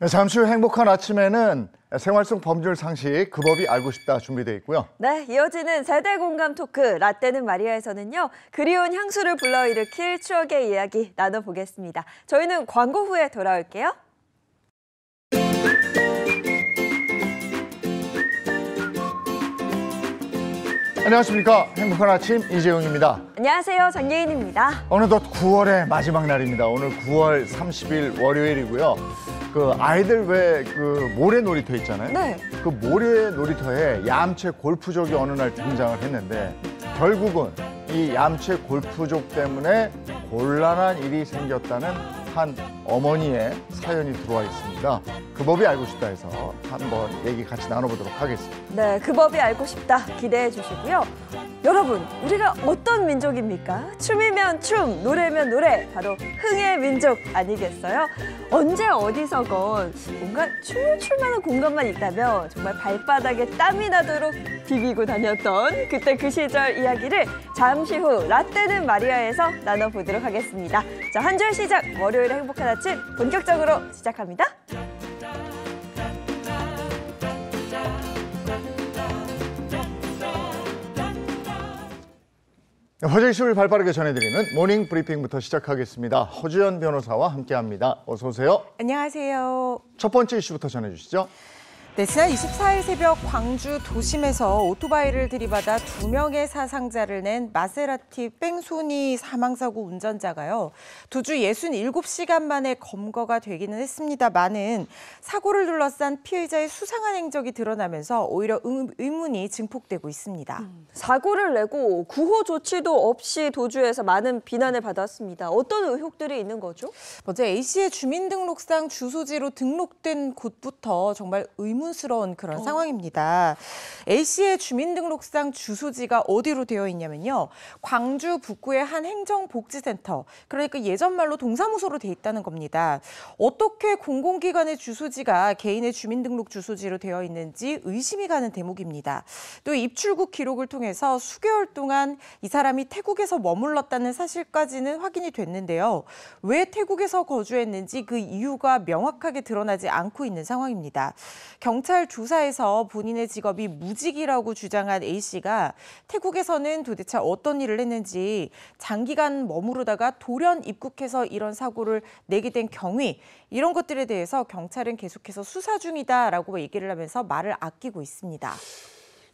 네, 잠시 후 행복한 아침에는 생활 속 범죄 상식 그 법이 알고 싶다 준비되어 있고요. 네, 이어지는 세대 공감 토크 라떼는 마리아에서는요. 그리운 향수를 불러일으킬 추억의 이야기 나눠보겠습니다. 저희는 광고 후에 돌아올게요. 안녕하십니까. 행복한 아침 이재용입니다. 안녕하세요. 장예인입니다. 어느덧 9월의 마지막 날입니다. 오늘 9월 30일 월요일이고요. 그 아이들 왜 그 모래 놀이터 있잖아요. 네. 그 모래 놀이터에 얌체 골프족이 어느 날 등장을 했는데 결국은 이 얌체 골프족 때문에 곤란한 일이 생겼다는 한 어머니의 사연이 들어와 있습니다. 그 법이 알고 싶다 해서 한번 얘기 같이 나눠보도록 하겠습니다. 네, 그 법이 알고 싶다 기대해 주시고요. 여러분, 우리가 어떤 민족입니까? 춤이면 춤, 노래면 노래, 바로 흥의 민족 아니겠어요? 언제 어디서건 뭔가 춤을 출 만한 공간만 있다면 정말 발바닥에 땀이 나도록 비비고 다녔던 그때 그 시절 이야기를 잠시 후 라떼는 마리아에서 나눠보도록 하겠습니다. 자, 한 줄 시작, 월요일의 행복한 아침 본격적으로 시작합니다. 허재 이슈를 발빠르게 전해드리는 모닝 브리핑부터 시작하겠습니다. 허주연 변호사와 함께합니다. 어서 오세요. 안녕하세요. 첫 번째 이슈부터 전해주시죠. 네, 지난 24일 새벽 광주 도심에서 오토바이를 들이받아 2명의 사상자를 낸 마세라티 뺑소니 사망사고 운전자가요. 도주 67시간 만에 검거가 되기는 했습니다만은 사고를 둘러싼 피의자의 수상한 행적이 드러나면서 오히려 의문이 증폭되고 있습니다. 사고를 내고 구호 조치도 없이 도주해서 많은 비난을 받았습니다. 어떤 의혹들이 있는 거죠? 먼저 A씨의 주민등록상 주소지로 등록된 곳부터 정말 의문스러운 그런 상황입니다. A씨의 주민등록상 주소지가 어디로 되어 있냐면요. 광주 북구의 한 행정복지센터, 그러니까 예전 말로 동사무소로 돼 있다는 겁니다. 어떻게 공공기관의 주소지가 개인의 주민등록 주소지로 되어 있는지 의심이 가는 대목입니다. 또 입출국 기록을 통해서 수개월 동안 이 사람이 태국에서 머물렀다는 사실까지는 확인이 됐는데요. 왜 태국에서 거주했는지 그 이유가 명확하게 드러나지 않고 있는 상황입니다. 경찰 조사에서 본인의 직업이 무직이라고 주장한 A씨가 태국에서는 도대체 어떤 일을 했는지, 장기간 머무르다가 돌연 입국해서 이런 사고를 내게 된 경위, 이런 것들에 대해서 경찰은 계속해서 수사 중이다라고 얘기를 하면서 말을 아끼고 있습니다.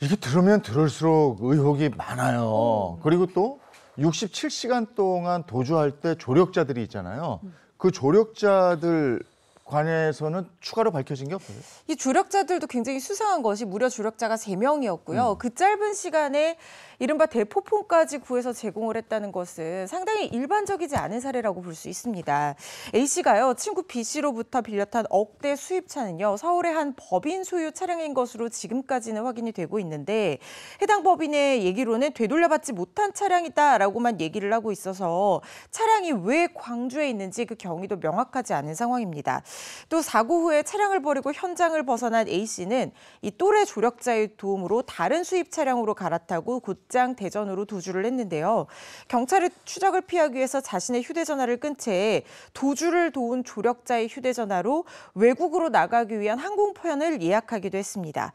이게 들으면 들을수록 의혹이 많아요. 그리고 또 67시간 동안 도주할 때 조력자들이 있잖아요. 그 조력자들 관해서는 추가로 밝혀진 게 없어요. 이 조력자들도 굉장히 수상한 것이 무려 조력자가 3명이었고요. 그 짧은 시간에 이른바 대포폰까지 구해서 제공을 했다는 것은 상당히 일반적이지 않은 사례라고 볼 수 있습니다. A씨가요, 친구 B씨로부터 빌렸던 억대 수입차는요, 서울의 한 법인 소유 차량인 것으로 지금까지는 확인이 되고 있는데, 해당 법인의 얘기로는 되돌려받지 못한 차량이다라고만 얘기를 하고 있어서 차량이 왜 광주에 있는지 그 경위도 명확하지 않은 상황입니다. 또 사고 후에 차량을 버리고 현장을 벗어난 A씨는 이 또래 조력자의 도움으로 다른 수입 차량으로 갈아타고 곧장 대전으로 도주를 했는데요. 경찰의 추적을 피하기 위해서 자신의 휴대전화를 끈 채 도주를 도운 조력자의 휴대전화로 외국으로 나가기 위한 항공편을 예약하기도 했습니다.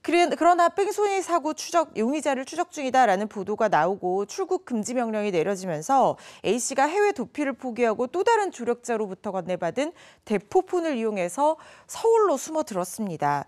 그러나 뺑소니 사고 용의자를 추적 중이다라는 보도가 나오고 출국 금지 명령이 내려지면서 A씨가 해외 도피를 포기하고 또 다른 조력자로부터 건네받은 대포폰을 이용해서 서울로 숨어들었습니다.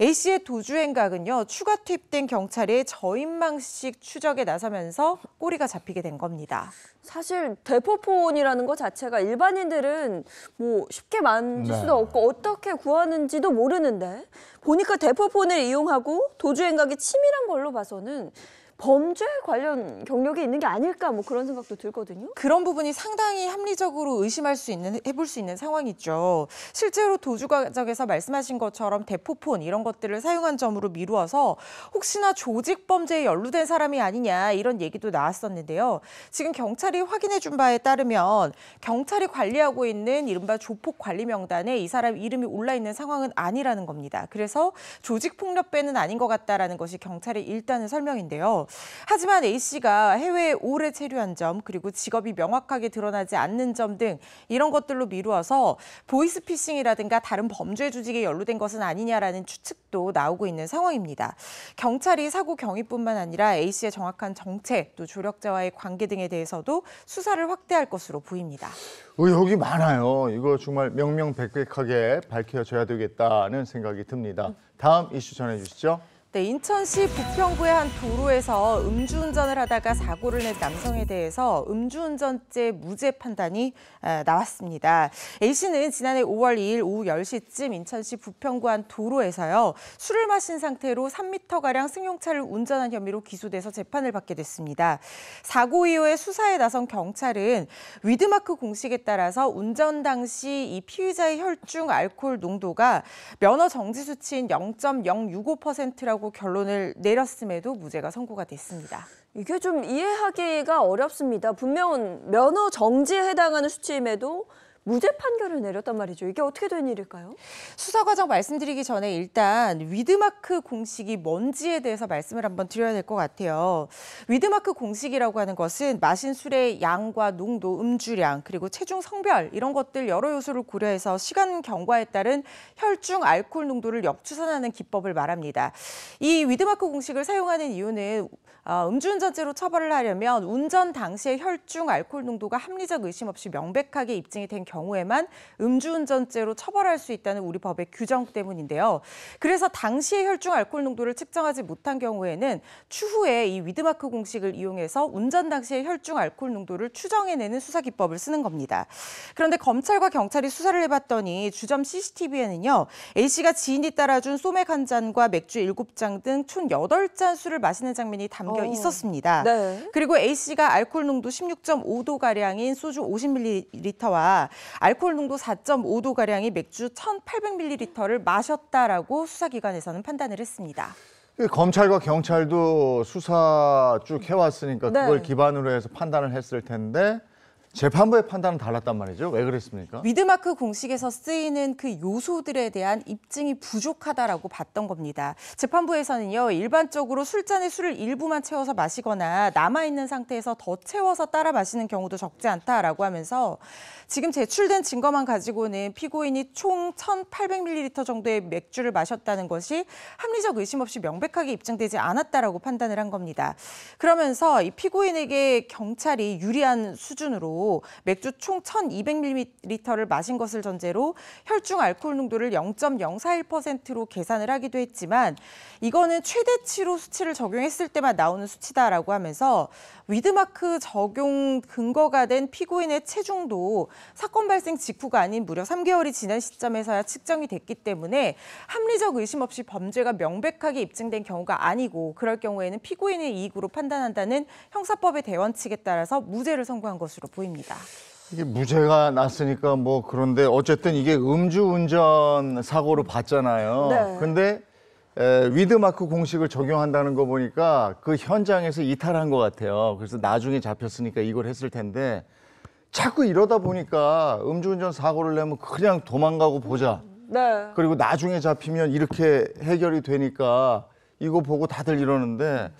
A씨의 도주 행각은요, 추가 투입된 경찰의 저인망식 추적에 나서면서 꼬리가 잡히게 된 겁니다. 사실 대포폰이라는 것 자체가 일반인들은 뭐 쉽게 만질 수도 없고 어떻게 구하는지도 모르는데, 보니까 대포폰을 이용하고 도주 행각이 치밀한 걸로 봐서는 범죄 관련 경력이 있는 게 아닐까, 뭐 그런 생각도 들거든요. 그런 부분이 상당히 합리적으로 해볼 수 있는 상황이죠. 실제로 도주 과정에서 말씀하신 것처럼 대포폰 이런 것들을 사용한 점으로 미루어서 혹시나 조직 범죄에 연루된 사람이 아니냐, 이런 얘기도 나왔었는데요. 지금 경찰이 확인해 준 바에 따르면 경찰이 관리하고 있는 이른바 조폭 관리 명단에 이 사람 이름이 올라 있는 상황은 아니라는 겁니다. 그래서 조직폭력배는 아닌 것 같다라는 것이 경찰의 일단은 설명인데요. 하지만 A씨가 해외에 오래 체류한 점, 그리고 직업이 명확하게 드러나지 않는 점 등 이런 것들로 미루어서 보이스피싱이라든가 다른 범죄 조직에 연루된 것은 아니냐라는 추측도 나오고 있는 상황입니다. 경찰이 사고 경위뿐만 아니라 A씨의 정확한 정체, 또 조력자와의 관계 등에 대해서도 수사를 확대할 것으로 보입니다. 의혹이 많아요. 이거 정말 명명백백하게 밝혀져야 되겠다는 생각이 듭니다. 다음 이슈 전해주시죠. 네, 인천시 부평구의 한 도로에서 음주운전을 하다가 사고를 낸 남성에 대해서 음주운전죄 무죄 판단이 나왔습니다. A씨는 지난해 5월 2일 오후 10시쯤 인천시 부평구 한 도로에서요. 술을 마신 상태로 3m가량 승용차를 운전한 혐의로 기소돼서 재판을 받게 됐습니다. 사고 이후에 수사에 나선 경찰은 위드마크 공식에 따라서 운전 당시 이 피의자의 혈중 알코올 농도가 면허 정지 수치인 0.065%라고 결론을 내렸음에도 무죄가 선고가 됐습니다. 이게 좀 이해하기가 어렵습니다. 분명은 면허 정지에 해당하는 수치임에도 무죄 판결을 내렸단 말이죠. 이게 어떻게 된 일일까요? 수사 과정 말씀드리기 전에 일단 위드마크 공식이 뭔지에 대해서 말씀을 한번 드려야 될 것 같아요. 위드마크 공식이라고 하는 것은 마신 술의 양과 농도, 음주량, 그리고 체중 성별 이런 것들 여러 요소를 고려해서 시간 경과에 따른 혈중 알코올 농도를 역추산하는 기법을 말합니다. 이 위드마크 공식을 사용하는 이유는 음주운전죄로 처벌을 하려면 운전 당시의 혈중 알코올 농도가 합리적 의심 없이 명백하게 입증이 된 경우에만 음주운전죄로 처벌할 수 있다는 우리 법의 규정 때문인데요. 그래서 당시의 혈중 알코올 농도를 측정하지 못한 경우에는 추후에 이 위드마크 공식을 이용해서 운전 당시의 혈중 알코올 농도를 추정해내는 수사 기법을 쓰는 겁니다. 그런데 검찰과 경찰이 수사를 해봤더니 주점 CCTV에는요. A씨가 지인이 따라준 소맥 한 잔과 맥주 7잔 등 총 8잔 술을 마시는 장면이 담겨 있었습니다. 네. 그리고 A씨가 알코올 농도 16.5도가량인 소주 50ml와 알코올 농도 4.5도가량의 맥주 1,800ml를 마셨다라고 수사기관에서는 판단을 했습니다. 검찰과 경찰도 수사 쭉 해왔으니까 네. 그걸 기반으로 해서 판단을 했을 텐데 재판부의 판단은 달랐단 말이죠. 왜 그랬습니까? 위드마크 공식에서 쓰이는 그 요소들에 대한 입증이 부족하다라고 봤던 겁니다. 재판부에서는요, 일반적으로 술잔에 술을 일부만 채워서 마시거나 남아있는 상태에서 더 채워서 따라 마시는 경우도 적지 않다라고 하면서 지금 제출된 증거만 가지고는 피고인이 총 1,800ml 정도의 맥주를 마셨다는 것이 합리적 의심 없이 명백하게 입증되지 않았다라고 판단을 한 겁니다. 그러면서 이 피고인에게 경찰이 유리한 수준으로 맥주 총 1,200ml를 마신 것을 전제로 혈중 알코올 농도를 0.041%로 계산을 하기도 했지만 이거는 최대치로 수치를 적용했을 때만 나오는 수치다라고 하면서 위드마크 적용 근거가 된 피고인의 체중도 사건 발생 직후가 아닌 무려 3개월이 지난 시점에서야 측정이 됐기 때문에 합리적 의심 없이 범죄가 명백하게 입증된 경우가 아니고 그럴 경우에는 피고인의 이익으로 판단한다는 형사법의 대원칙에 따라서 무죄를 선고한 것으로 보입니다. 이게 무죄가 났으니까 뭐 그런데 어쨌든 이게 음주운전 사고로 봤잖아요. 네. 근데 위드마크 공식을 적용한다는 거 보니까 그 현장에서 이탈한 것 같아요. 그래서 나중에 잡혔으니까 이걸 했을 텐데 자꾸 이러다 보니까 음주운전 사고를 내면 그냥 도망가고 보자. 네. 그리고 나중에 잡히면 이렇게 해결이 되니까 이거 보고 다들 이러는데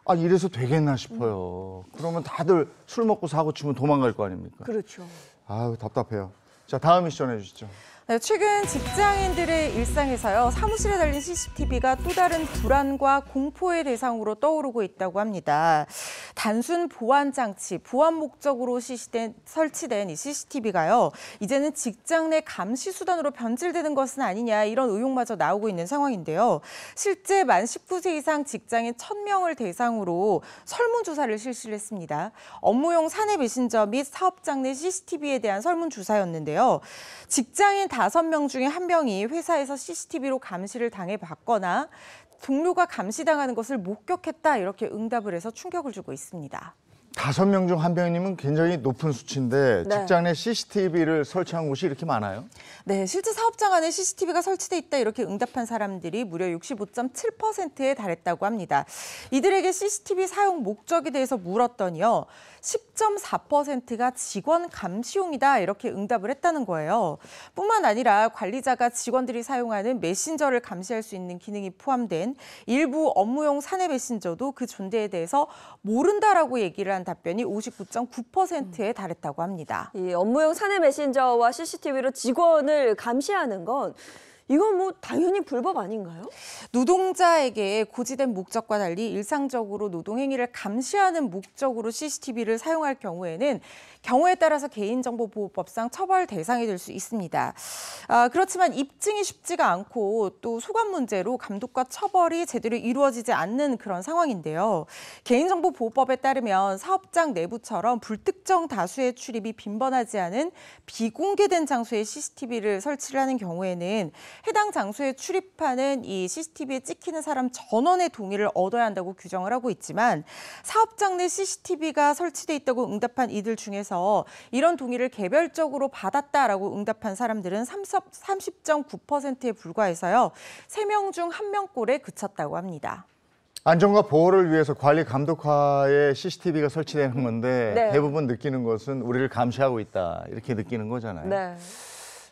아 이래서 되겠나 싶어요. 그러면 다들 술 먹고 사고 치면 도망갈 거 아닙니까? 그렇죠. 아유 답답해요. 자 다음 이슈 전해주시죠. 네, 최근 직장인들의 일상에서요, 사무실에 달린 CCTV가 또 다른 불안과 공포의 대상으로 떠오르고 있다고 합니다. 단순 보안 장치, 보안 목적으로 설치된 이 CCTV가요, 이제는 직장 내 감시 수단으로 변질되는 것은 아니냐 이런 의혹마저 나오고 있는 상황인데요. 실제 만 19세 이상 직장인 1,000명을 대상으로 설문조사를 실시를 했습니다. 업무용 사내 메신저 및 사업장 내 CCTV에 대한 설문조사였는데요. 직장인 5명 중에 1명이 회사에서 CCTV로 감시를 당해봤거나 동료가 감시당하는 것을 목격했다 이렇게 응답을 해서 충격을 주고 있습니다. 5명 중 1명이면 굉장히 높은 수치인데 네. 직장 내 CCTV를 설치한 곳이 이렇게 많아요? 네, 실제 사업장 안에 CCTV가 설치돼 있다 이렇게 응답한 사람들이 무려 65.7%에 달했다고 합니다. 이들에게 CCTV 사용 목적에 대해서 물었더니요. 10.4%가 직원 감시용이다 이렇게 응답을 했다는 거예요. 뿐만 아니라 관리자가 직원들이 사용하는 메신저를 감시할 수 있는 기능이 포함된 일부 업무용 사내 메신저도 그 존재에 대해서 모른다라고 얘기를 한 답변이 59.9%에 달했다고 합니다. 이 업무용 사내 메신저와 CCTV로 직원을 감시하는 건 이건 뭐 당연히 불법 아닌가요? 노동자에게 고지된 목적과 달리 일상적으로 노동행위를 감시하는 목적으로 CCTV를 사용할 경우에는 경우에 따라서 개인정보보호법상 처벌 대상이 될 수 있습니다. 그렇지만 입증이 쉽지가 않고 또 소관 문제로 감독과 처벌이 제대로 이루어지지 않는 그런 상황인데요. 개인정보보호법에 따르면 사업장 내부처럼 불특정 다수의 출입이 빈번하지 않은 비공개된 장소에 CCTV를 설치를 하는 경우에는 해당 장소에 출입하는 이 CCTV에 찍히는 사람 전원의 동의를 얻어야 한다고 규정을 하고 있지만 사업장 내 CCTV가 설치돼 있다고 응답한 이들 중에서 이런 동의를 개별적으로 받았다라고 응답한 사람들은 30.9%에 불과해서요. 3명 중 1명꼴에 그쳤다고 합니다. 안전과 보호를 위해서 관리 감독하에 CCTV가 설치되는 건데 네. 대부분 느끼는 것은 우리를 감시하고 있다 이렇게 느끼는 거잖아요. 네.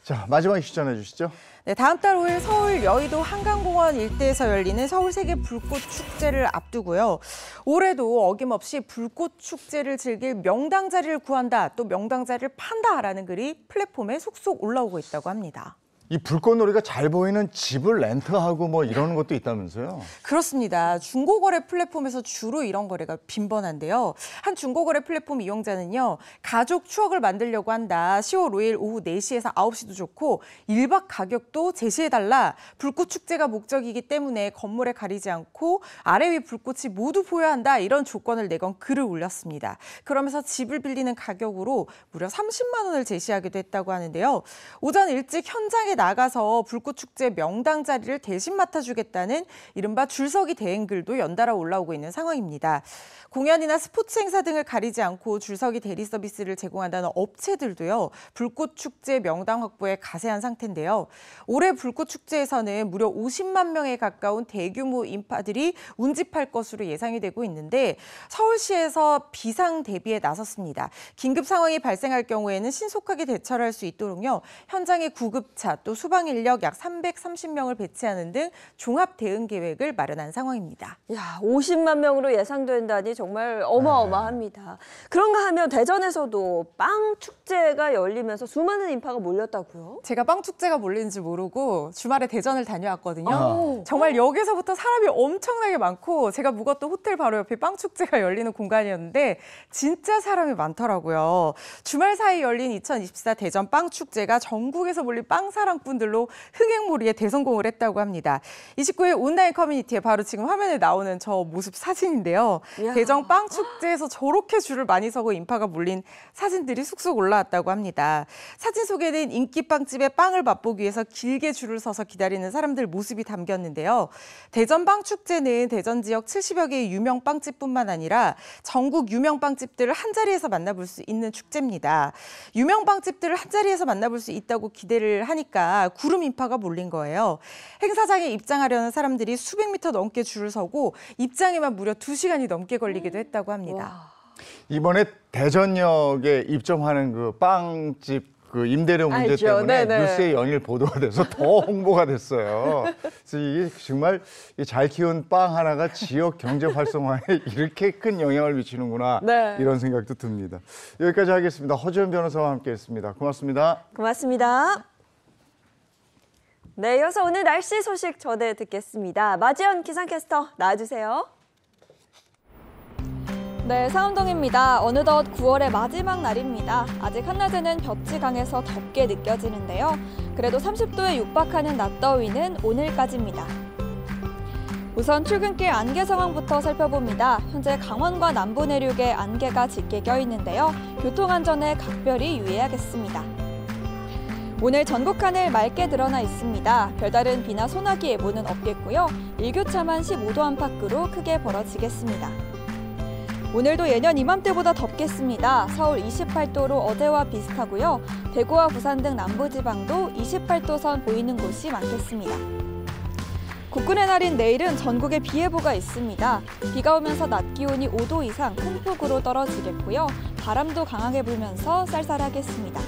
자, 마지막 이슈 전해주시죠. 네, 다음 달 5일 서울 여의도 한강공원 일대에서 열리는 서울세계 불꽃축제를 앞두고요. 올해도 어김없이 불꽃축제를 즐길 명당 자리를 구한다, 또 명당 자리를 판다라는 글이 플랫폼에 속속 올라오고 있다고 합니다. 이 불꽃놀이가 잘 보이는 집을 렌트하고 뭐 이러는 것도 있다면서요? 그렇습니다. 중고거래 플랫폼에서 주로 이런 거래가 빈번한데요. 한 중고거래 플랫폼 이용자는요. 가족 추억을 만들려고 한다. 10월 5일 오후 4시에서 9시도 좋고 1박 가격도 제시해달라. 불꽃축제가 목적이기 때문에 건물에 가리지 않고 아래 위 불꽃이 모두 보여야 한다. 이런 조건을 내건 글을 올렸습니다. 그러면서 집을 빌리는 가격으로 무려 30만 원을 제시하기도 했다고 하는데요. 오전 일찍 현장에 나가서 불꽃축제 명당 자리를 대신 맡아주겠다는 이른바 줄서기 대행글도 연달아 올라오고 있는 상황입니다. 공연이나 스포츠 행사 등을 가리지 않고 줄서기 대리 서비스를 제공한다는 업체들도요. 불꽃축제 명당 확보에 가세한 상태인데요. 올해 불꽃축제에서는 무려 50만 명에 가까운 대규모 인파들이 운집할 것으로 예상이 되고 있는데 서울시에서 비상 대비에 나섰습니다. 긴급 상황이 발생할 경우에는 신속하게 대처를 할 수 있도록요. 현장에 구급차 또 수방 인력 약 330명을 배치하는 등 종합 대응 계획을 마련한 상황입니다. 야, 50만 명으로 예상된다니 정말 어마어마합니다. 그런가 하면 대전에서도 빵 축제가 열리면서 수많은 인파가 몰렸다고요? 제가 빵 축제가 몰리는지 모르고 주말에 대전을 다녀왔거든요. 정말 역에서부터 사람이 엄청나게 많고 제가 묵었던 호텔 바로 옆에 빵 축제가 열리는 공간이었는데 진짜 사람이 많더라고요. 주말 사이 열린 2024 대전 빵 축제가 전국에서 몰린 빵 사랑꾼들로 흥행몰이에 대성공을 했다고 합니다. 29일 온라인 커뮤니티에 바로 지금 화면에 나오는 저 모습 사진인데요. 이야. 대전 빵 축제에서 저렇게 줄을 많이 서고 인파가 몰린 사진들이 쑥쑥 올라왔다고 합니다. 사진 속에는 인기 빵집의 빵을 맛보기 위해서 길게 줄을 서서 기다리는 사람들 모습이 담겼는데요. 대전 빵 축제는 대전 지역 70여 개의 유명 빵집뿐만 아니라 전국 유명 빵집들을 한자리에서 만나볼 수 있는 축제입니다. 유명 빵집들을 한자리에서 만나볼 수 있다고 기대를 하니까 구름 인파가 몰린 거예요. 행사장에 입장하려는 사람들이 수백 미터 넘게 줄을 서고 입장에만 무려 2시간이 넘게 걸리기도 했다고 합니다. 와. 이번에 대전역에 입점하는 그 빵집 그 임대료 문제 알죠. 때문에 네네. 뉴스에 연일 보도가 돼서 더 홍보가 됐어요. 그래서 이게 정말 잘 키운 빵 하나가 지역 경제 활성화에 이렇게 큰 영향을 미치는구나 네. 이런 생각도 듭니다. 여기까지 하겠습니다. 허지연 변호사와 함께했습니다. 고맙습니다. 고맙습니다. 네, 이어서 오늘 날씨 소식 전해 듣겠습니다. 마지연 기상캐스터 나와주세요. 네, 사운동입니다. 어느덧 9월의 마지막 날입니다. 아직 한낮에는 볕이 강해서 덥게 느껴지는데요. 그래도 30도에 육박하는 낮더위는 오늘까지입니다. 우선 출근길 안개 상황부터 살펴봅니다. 현재 강원과 남부 내륙에 안개가 짙게 껴있는데요. 교통안전에 각별히 유의해야겠습니다. 오늘 전국 하늘 맑게 드러나 있습니다. 별다른 비나 소나기 예보는 없겠고요. 일교차만 15도 안팎으로 크게 벌어지겠습니다. 오늘도 예년 이맘때보다 덥겠습니다. 서울 28도로 어제와 비슷하고요. 대구와 부산 등 남부지방도 28도 선 보이는 곳이 많겠습니다. 국군의 날인 내일은 전국에 비 예보가 있습니다. 비가 오면서 낮 기온이 5도 이상 큰 폭으로 떨어지겠고요. 바람도 강하게 불면서 쌀쌀하겠습니다.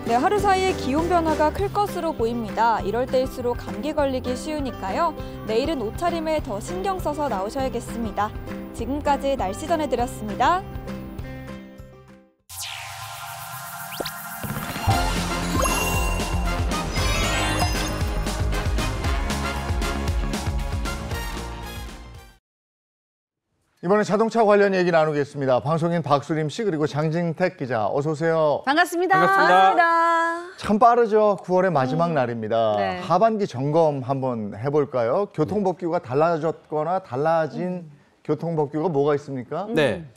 네, 하루 사이에 기온 변화가 클 것으로 보입니다. 이럴 때일수록 감기 걸리기 쉬우니까요. 내일은 옷차림에 더 신경 써서 나오셔야겠습니다. 지금까지 날씨 전해드렸습니다. 이번에 자동차 관련 얘기 나누겠습니다. 방송인 박수림 씨 그리고 장진택 기자 어서 오세요. 반갑습니다. 반갑습니다. 참 빠르죠. 9월의 마지막 날입니다. 네. 하반기 점검 한번 해볼까요? 교통법규가 달라졌거나 달라진 교통법규가 뭐가 있습니까? 네.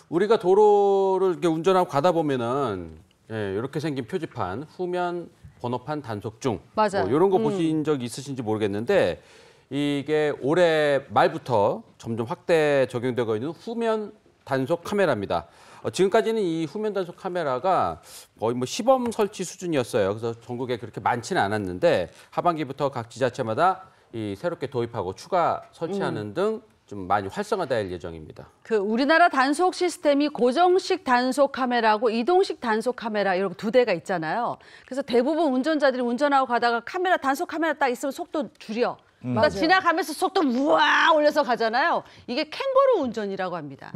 우리가 도로를 이렇게 운전하고 가다 보면은 이렇게 생긴 표지판, 후면 번호판 단속 중. 맞아요. 이런 거 보신 적 있으신지 모르겠는데 이게 올해 말부터 점점 확대 적용되고 있는 후면 단속 카메라입니다. 지금까지는 이 후면 단속 카메라가 거의 뭐 시범 설치 수준이었어요. 그래서 전국에 그렇게 많지는 않았는데 하반기부터 각 지자체마다 이 새롭게 도입하고 추가 설치하는 등 좀 많이 활성화될 예정입니다. 그 우리나라 단속 시스템이 고정식 단속 카메라하고 이동식 단속 카메라 이렇게 두 대가 있잖아요. 그래서 대부분 운전자들이 운전하고 가다가 단속 카메라 딱 있으면 속도 줄여. 그러니까 지나가면서 속도 우와 올려서 가잖아요. 이게 캥거루 운전이라고 합니다.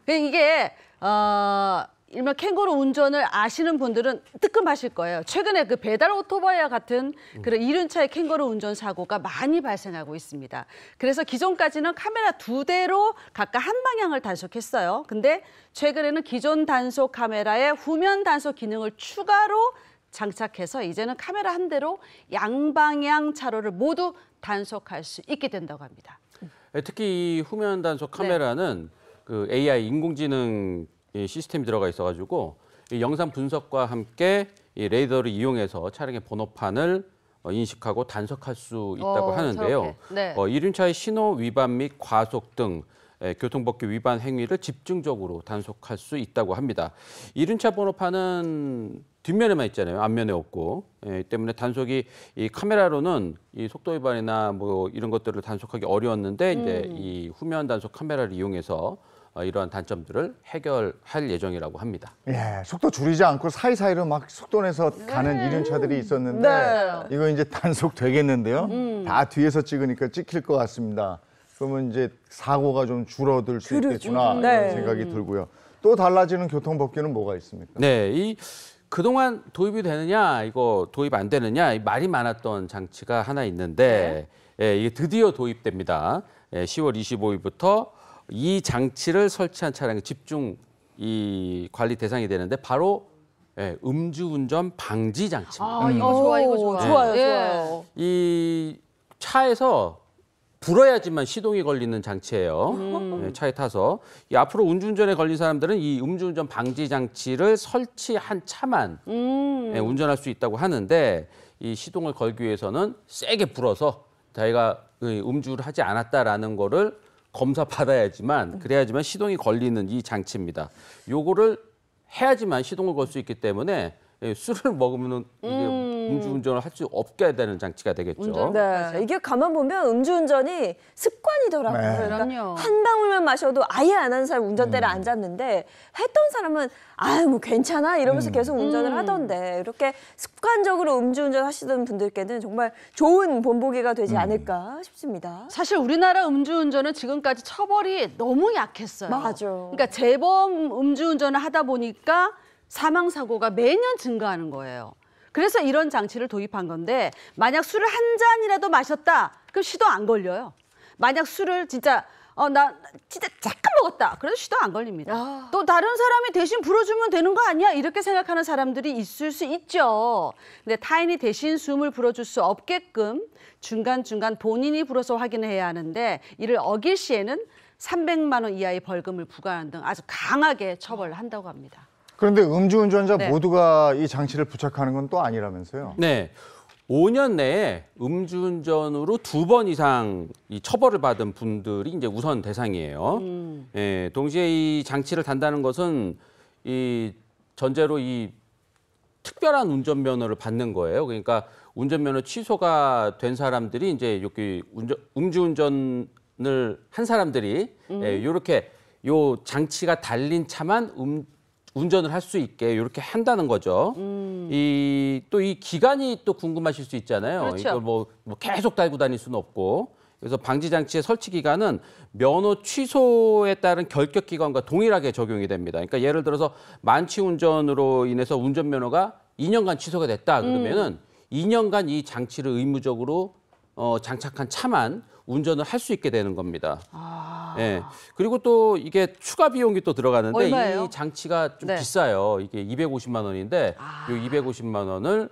이게 일명 캥거루 운전을 아시는 분들은 뜨끔하실 거예요. 최근에 그 배달 오토바이와 같은 그런 이륜차의 캥거루 운전 사고가 많이 발생하고 있습니다. 그래서 기존까지는 카메라 두 대로 각각 한 방향을 단속했어요. 근데 최근에는 기존 단속 카메라에 후면 단속 기능을 추가로 장착해서 이제는 카메라 한 대로 양방향 차로를 모두 단속할 수 있게 된다고 합니다. 특히 이 후면 단속 카메라는 그 AI 인공지능 이 시스템이 들어가 있어가지고 이 영상 분석과 함께 이 레이더를 이용해서 차량의 번호판을 인식하고 단속할 수 있다고 하는데요. 네. 이륜차의 신호 위반 및 과속 등 교통법규 위반 행위를 집중적으로 단속할 수 있다고 합니다. 이륜차 번호판은 뒷면에만 있잖아요. 앞면에 없고. 때문에 단속이 이 카메라로는 이 속도 위반이나 뭐 이런 것들을 단속하기 어려웠는데 이제 이 후면 단속 카메라를 이용해서 이러한 단점들을 해결할 예정이라고 합니다. 예, 속도 줄이지 않고 사이사이로 막 속도 내서 가는 이륜차들이 있었는데 이거 이제 단속 되겠는데요. 다 뒤에서 찍으니까 찍힐 것 같습니다. 그러면 이제 사고가 좀 줄어들 수 있겠구나 이런 생각이 들고요. 또 달라지는 교통법규는 뭐가 있습니까? 네, 이 그동안 도입이 되느냐, 이거 도입 안 되느냐 말이 많았던 장치가 하나 있는데 이게 드디어 도입됩니다. 10월 25일부터 이 장치를 설치한 차량이 집중 이 관리 대상이 되는데 바로 음주운전 방지 장치입니다. 아, 이거 좋아, 이거 좋아. 좋아요, 예. 좋아요. 이 차에서 불어야지만 시동이 걸리는 장치예요. 차에 타서 이 앞으로 음주운전에 걸린 사람들은 이 음주운전 방지 장치를 설치한 차만 운전할 수 있다고 하는데 이 시동을 걸기 위해서는 세게 불어서 자기가 음주를 하지 않았다라는 거를 검사 받아야지만 그래야지만 시동이 걸리는 이 장치입니다. 요거를 해야지만 시동을 걸 수 있기 때문에 술을 먹으면 이게 음주운전을 할 수 없게 되는 장치가 되겠죠. 네, 이게 가만 보면 음주운전이 습관이더라고요. 네. 그러니까 그럼요. 한 방울만 마셔도 아예 안 하는 사람 운전대를 앉았는데 했던 사람은 아유 뭐 괜찮아 이러면서 계속 운전을 하던데 이렇게 습관적으로 음주운전 하시던 분들께는 정말 좋은 본보기가 되지 않을까 싶습니다. 사실 우리나라 음주운전은 지금까지 처벌이 너무 약했어요. 맞아. 그러니까 재범 음주운전을 하다 보니까 사망사고가 매년 증가하는 거예요. 그래서 이런 장치를 도입한 건데 만약 술을 한 잔이라도 마셨다. 그럼 시동 안 걸려요. 만약 술을 진짜 나 진짜 잠깐 먹었다. 그래도 시동 안 걸립니다. 또 다른 사람이 대신 불어주면 되는 거 아니야? 이렇게 생각하는 사람들이 있을 수 있죠. 근데 타인이 대신 숨을 불어줄 수 없게끔 중간중간 본인이 불어서 확인해야 하는데 이를 어길 시에는 300만 원 이하의 벌금을 부과하는 등 아주 강하게 처벌을 한다고 합니다. 그런데 음주운전자 네. 모두가 이 장치를 부착하는 건 또 아니라면서요? 네. 5년 내에 음주운전으로 2번 이상 이 처벌을 받은 분들이 이제 우선 대상이에요. 예, 동시에 이 장치를 단다는 것은 이 전제로 이 특별한 운전면허를 받는 거예요. 그러니까 운전면허 취소가 된 사람들이 이제 여기 음주운전을 한 사람들이 이렇게 요 장치가 달린 차만 운전을 할 수 있게 이렇게 한다는 거죠. 또 이 기간이 또 궁금하실 수 있잖아요. 그렇죠. 이걸 뭐 계속 달고 다닐 수는 없고. 그래서 방지 장치의 설치 기간은 면허 취소에 따른 결격 기간과 동일하게 적용이 됩니다. 그러니까 예를 들어서 만취 운전으로 인해서 운전면허가 2년간 취소가 됐다 그러면은 2년간 이 장치를 의무적으로 장착한 차만 운전을 할 수 있게 되는 겁니다. 예. 그리고 또 이게 추가 비용이 또 들어가는데 얼마예요? 이 장치가 좀 네. 비싸요. 이게 250만 원인데 이 250만 원을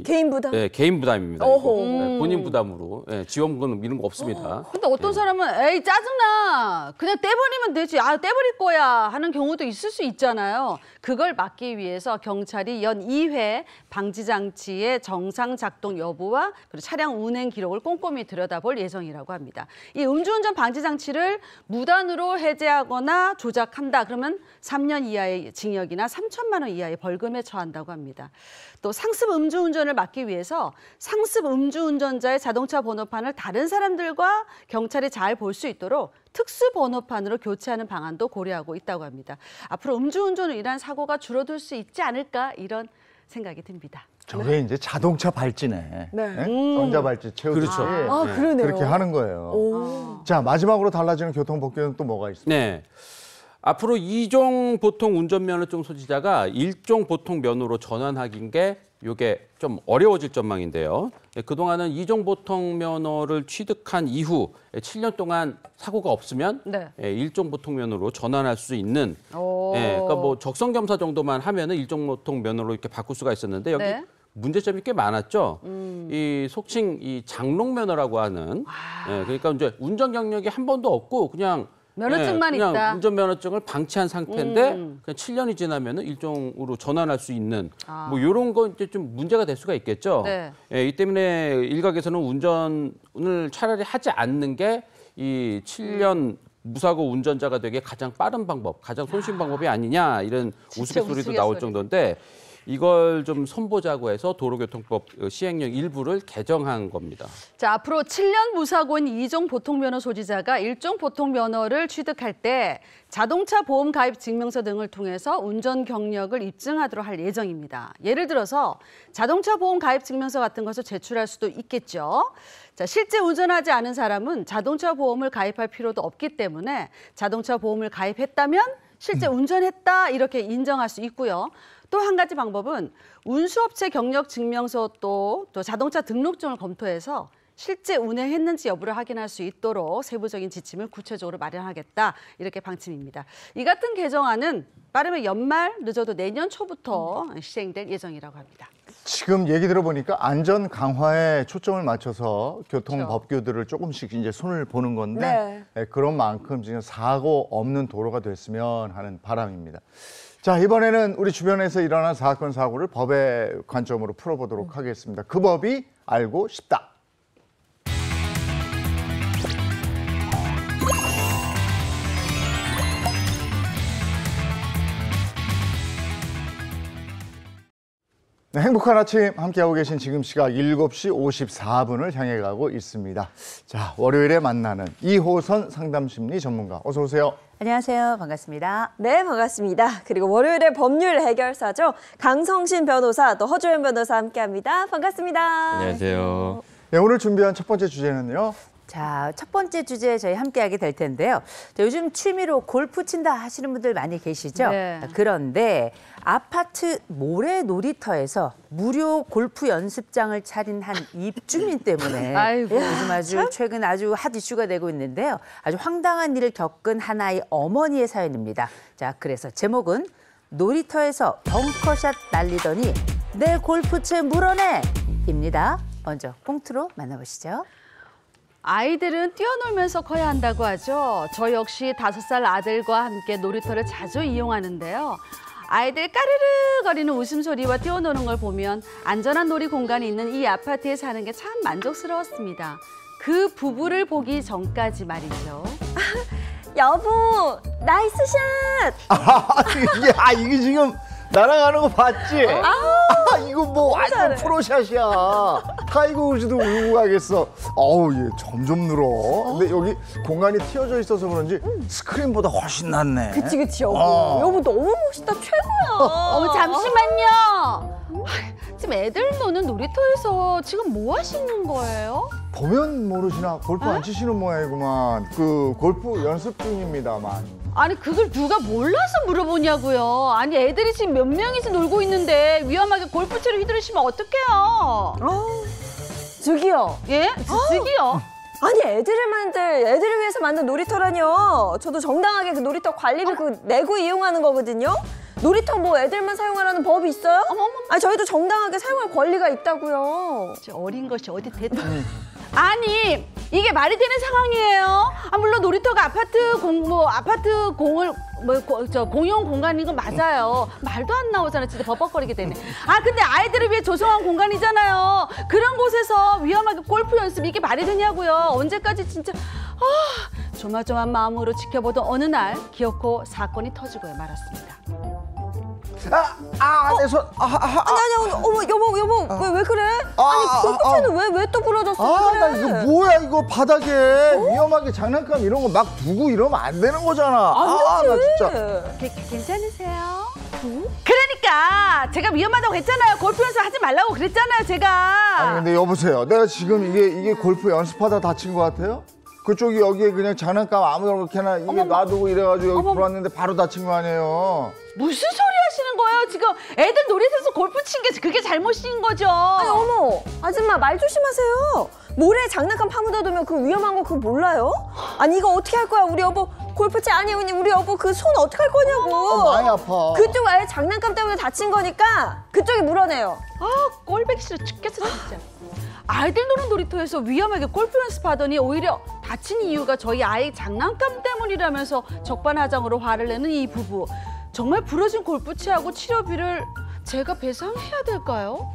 개인 부담? 네, 개인 부담입니다. 어허. 이거. 네, 본인 부담으로 지원금 이런 거 없습니다. 근데 어떤 사람은 에이 짜증나 그냥 떼버리면 되지 떼버릴 거야 하는 경우도 있을 수 있잖아요. 그걸 막기 위해서 경찰이 연 2회 방지장치의 정상 작동 여부와 그리고 차량 운행 기록을 꼼꼼히 들여다볼 예정이라고 합니다. 이 음주운전 방지장치를 무단으로 해제하거나 조작한다 그러면 3년 이하의 징역이나 3천만 원 이하의 벌금에 처한다고 합니다. 또 상습 음주운전을 막기 위해서 상습 음주운전자의 자동차 번호판을 다른 사람들과 경찰이 잘 볼 수 있도록 특수 번호판으로 교체하는 방안도 고려하고 있다고 합니다. 앞으로 음주운전으로 인한 사고가 줄어들 수 있지 않을까 이런 생각이 듭니다. 저게 이제 자동차 발찌네. 네. 전자발찌 채우듯이 그렇죠. 아, 그러네요. 그렇게 하는 거예요. 오. 자, 마지막으로 달라지는 교통법규는 또 뭐가 있습니까? 네. 앞으로 2종 보통 운전면허증 소지자가 1종 보통 면허로 전환하긴 게 이게 좀 어려워질 전망인데요. 그동안은 2종 보통 면허를 취득한 이후 7년 동안 사고가 없으면 네. 1종 보통 면허로 전환할 수 있는 오. 그러니까 뭐 적성검사 정도만 하면은 1종 보통 면허로 이렇게 바꿀 수가 있었는데 여기 네. 문제점이 꽤 많았죠. 이 속칭 이 장롱 면허라고 하는 그러니까 이제 운전 경력이 한 번도 없고 그냥 면허증만 그냥 있다. 운전면허증을 방치한 상태인데 그냥 7년이 지나면은 일종으로 전환할 수 있는 뭐 이런 거 이제 좀 문제가 될 수가 있겠죠. 네. 이 때문에 일각에서는 운전을 차라리 하지 않는 게 이 7년 무사고 운전자가 되게 가장 빠른 방법, 가장 손쉬운 방법이 아니냐 이런 우스갯소리도 나올 우스갯소리. 정도인데 이걸 좀 손보자고 해서 도로교통법 시행령 일부를 개정한 겁니다. 자, 앞으로 7년 무사고인 2종 보통면허 소지자가 1종 보통면허를 취득할 때 자동차 보험 가입 증명서 등을 통해서 운전 경력을 입증하도록 할 예정입니다. 예를 들어서 자동차 보험 가입 증명서 같은 것을 제출할 수도 있겠죠. 자, 실제 운전하지 않은 사람은 자동차 보험을 가입할 필요도 없기 때문에 자동차 보험을 가입했다면 실제 운전했다 이렇게 인정할 수 있고요. 또 한 가지 방법은 운수업체 경력 증명서 또 자동차 등록증을 검토해서 실제 운행했는지 여부를 확인할 수 있도록 세부적인 지침을 구체적으로 마련하겠다 이렇게 방침입니다. 이 같은 개정안은 빠르면 연말 늦어도 내년 초부터 시행될 예정이라고 합니다. 지금 얘기 들어보니까 안전 강화에 초점을 맞춰서 교통 법규들을 조금씩 이제 손을 보는 건데 그런 만큼 지금 사고 없는 도로가 됐으면 하는 바람입니다. 자, 이번에는 우리 주변에서 일어난 사건, 사고를 법의 관점으로 풀어보도록 하겠습니다. 그 법이 알고 싶다. 네, 행복한 아침 함께하고 계신 지금 시각 7시 54분을 향해 가고 있습니다. 자, 월요일에 만나는 이호선 상담심리 전문가, 어서 오세요. 안녕하세요. 반갑습니다. 네, 반갑습니다. 그리고 월요일에 법률 해결사죠. 강성신 변호사, 또 허주현 변호사 함께합니다. 반갑습니다. 안녕하세요. 네, 오늘 준비한 첫 번째 주제는요. 자, 첫 번째 주제 저희 함께하게 될 텐데요. 자, 요즘 취미로 골프 친다 하시는 분들 많이 계시죠? 네. 그런데 아파트 모래 놀이터에서 무료 골프 연습장을 차린 한 입주민 때문에 아이고. 요즘 아주 최근 아주 핫 이슈가 되고 있는데요. 아주 황당한 일을 겪은 하나의 어머니의 사연입니다. 자, 그래서 제목은 놀이터에서 벙커샷 날리더니 내 골프채 물어내! 입니다. 먼저 꽁트로 만나보시죠. 아이들은 뛰어놀면서 커야 한다고 하죠. 저 역시 5살 아들과 함께 놀이터를 자주 이용하는데요. 아이들 까르르거리는 웃음소리와 뛰어노는 걸 보면 안전한 놀이 공간이 있는 이 아파트에 사는 게 참 만족스러웠습니다. 그 부부를 보기 전까지 말이죠. 여보, 나이스 샷! 이게 지금 날아가는 거 봤지? 이거 뭐 완전 프로샷이야. 타이거 우즈도 울고 가겠어. 어우, 얘 점점 늘어. 근데 여기 공간이 튀어져 있어서 그런지 스크린보다 훨씬 낫네. 그치, 여보. 여보, 너무 멋있다, 최고야. 어머, 잠시만요. 지금 애들 노는 놀이터에서 지금 뭐 하시는 거예요? 보면 모르시나? 골프 안 치시는 모양이구만. 그 골프 연습 중입니다만. 아니 그걸 누가 몰라서 물어보냐고요. 아니 애들이 지금 몇 명이서 놀고 있는데 위험하게 골프채를 휘두르시면 어떡해요? 저기요. 예? 저기요? 아니, 애들을 위해서 만든 놀이터라뇨. 저도 정당하게 그 놀이터 관리비 내고 이용하는 거거든요. 놀이터 뭐 애들만 사용하라는 법이 있어요? 아니, 저희도 정당하게 사용할 권리가 있다고요. 어린 것이 어디 대도 아니 이게 말이 되는 상황이에요? 물론 놀이터가 아파트 공을 공용 공간인 건 맞아요. 말도 안 나오잖아. 진짜 버벅거리게 되네. 근데 아이들을 위해 조성한 공간이잖아요. 그런 곳에서 위험하게 골프 연습 이게 말이 되냐고요. 언제까지 진짜 조마조마한 마음으로 지켜보던 어느 날 기어코 사건이 터지고 말았습니다. 내 손. 아니, 어머, 여보, 왜 그래? 아니, 골프채는 왜 또 부러졌어? 왜 나 그래? 이거 뭐야, 이거 바닥에 위험하게 장난감 이런 거 막 두고 이러면 안 되는 거잖아. 나 진짜. 괜찮으세요? 그러니까 제가 위험하다고 했잖아요. 골프 연습 하지 말라고 그랬잖아요, 제가. 아니, 근데 여보세요. 내가 지금 이게 골프 연습하다 다친 것 같아요? 그쪽이 여기에 그냥 장난감 아무렇게나 이게 놔두고 이래가지고 여기 들어왔는데 바로 다친 거 아니에요? 무슨 소리 하시는 거예요? 지금 애들 놀이터에서 골프 친 게 그게 잘못인 거죠. 아니, 어머, 아줌마 말 조심하세요. 모래에 장난감 파묻어 두면 그 위험한 거 그거 몰라요? 아니, 이거 어떻게 할 거야, 우리 여보? 골프채 아니, 우리 여보 그 손 어떻게 할 거냐고. 많이 아파. 그쪽 아예 장난감 때문에 다친 거니까 그쪽이 물어내요. 꼴배기 싫어 죽겠어 진짜. 아이들 노는 놀이터에서 위험하게 골프 연습하더니 오히려 다친 이유가 저희 아이 장난감 때문이라면서 적반하장으로 화를 내는 이 부부. 정말 부러진 골프채하고 치료비를 제가 배상해야 될까요?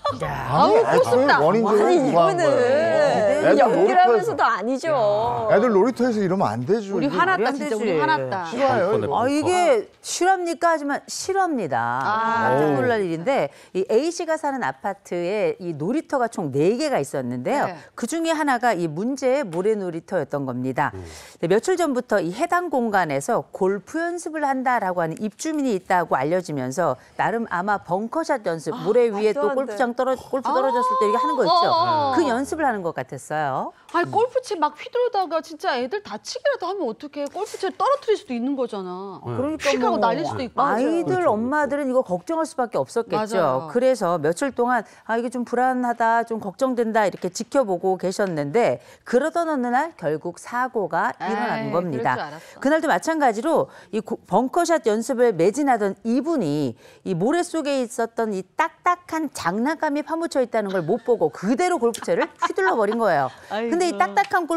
섭다. 원인적으로 아니, 구한 거예요. 이거는 애들 연기라면서도 아니죠. 애들 놀이터에서 이러면 안 되죠. 우리 이게. 화났다 안 진짜. 되지. 우리 화났다. 싫어요, 이거. 이게 실합니까? 하지만 실합니다. 깜짝 놀랄 일인데 이 A 씨가 사는 아파트에 이 놀이터가 총 4개가 있었는데요. 네. 그중에 하나가 이 문제의 모래 놀이터였던 겁니다. 네, 며칠 전부터 이 해당 공간에서 골프 연습을 한다라고 하는 입주민이 있다고 알려지면서 나름 아마 벙커샷 연습, 모래 위에 말도 또 안 골프 떨어졌을 때 이렇게 하는 거 있죠. 그 연습을 하는 것 같았어요. 아니 골프채 막 휘두르다가 진짜 애들 다치기라도 하면 어떡해. 골프채 떨어뜨릴 수도 있는 거잖아. 그러니까 휙하고 날릴 수도 있고. 아이들 엄마들은 이거 걱정할 수밖에 없었겠죠. 맞아요. 그래서 며칠 동안 이게 좀 불안하다, 좀 걱정된다 이렇게 지켜보고 계셨는데 그러던 어느 날 결국 사고가 일어난 겁니다. 그럴 줄 알았어. 그날도 마찬가지로 이 벙커샷 연습을 매진하던 이분이 이 모래 속에 있었던 이 딱딱한 장난감이 파묻혀 있다는 걸 못 보고 그대로 골프채를 휘둘러 버린 거예요. 근데 이 딱딱한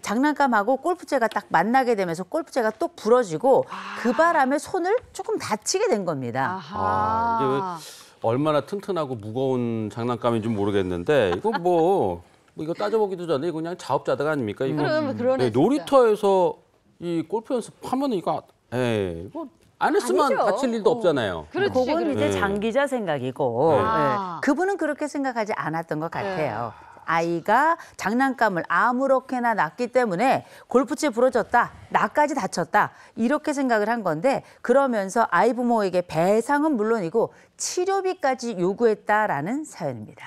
장난감하고 골프채가 딱 만나게 되면서 골프채가 또 부러지고 그 바람에 손을 조금 다치게 된 겁니다. 이게 왜 얼마나 튼튼하고 무거운 장난감인지 모르겠는데 이거 뭐 이거 따져보기도 전에 이거 그냥 자업자득 아닙니까? 이거 그러네, 진짜. 놀이터에서 이 골프 연습하면 이거 안 했으면 아니죠. 다칠 일도 없잖아요. 그건 이제 네. 장기자 생각이고 네. 그분은 그렇게 생각하지 않았던 것 같아요. 아이가 장난감을 아무렇게나 놨기 때문에 골프채 부러졌다, 나까지 다쳤다 이렇게 생각을 한 건데 그러면서 아이 부모에게 배상은 물론이고 치료비까지 요구했다라는 사연입니다.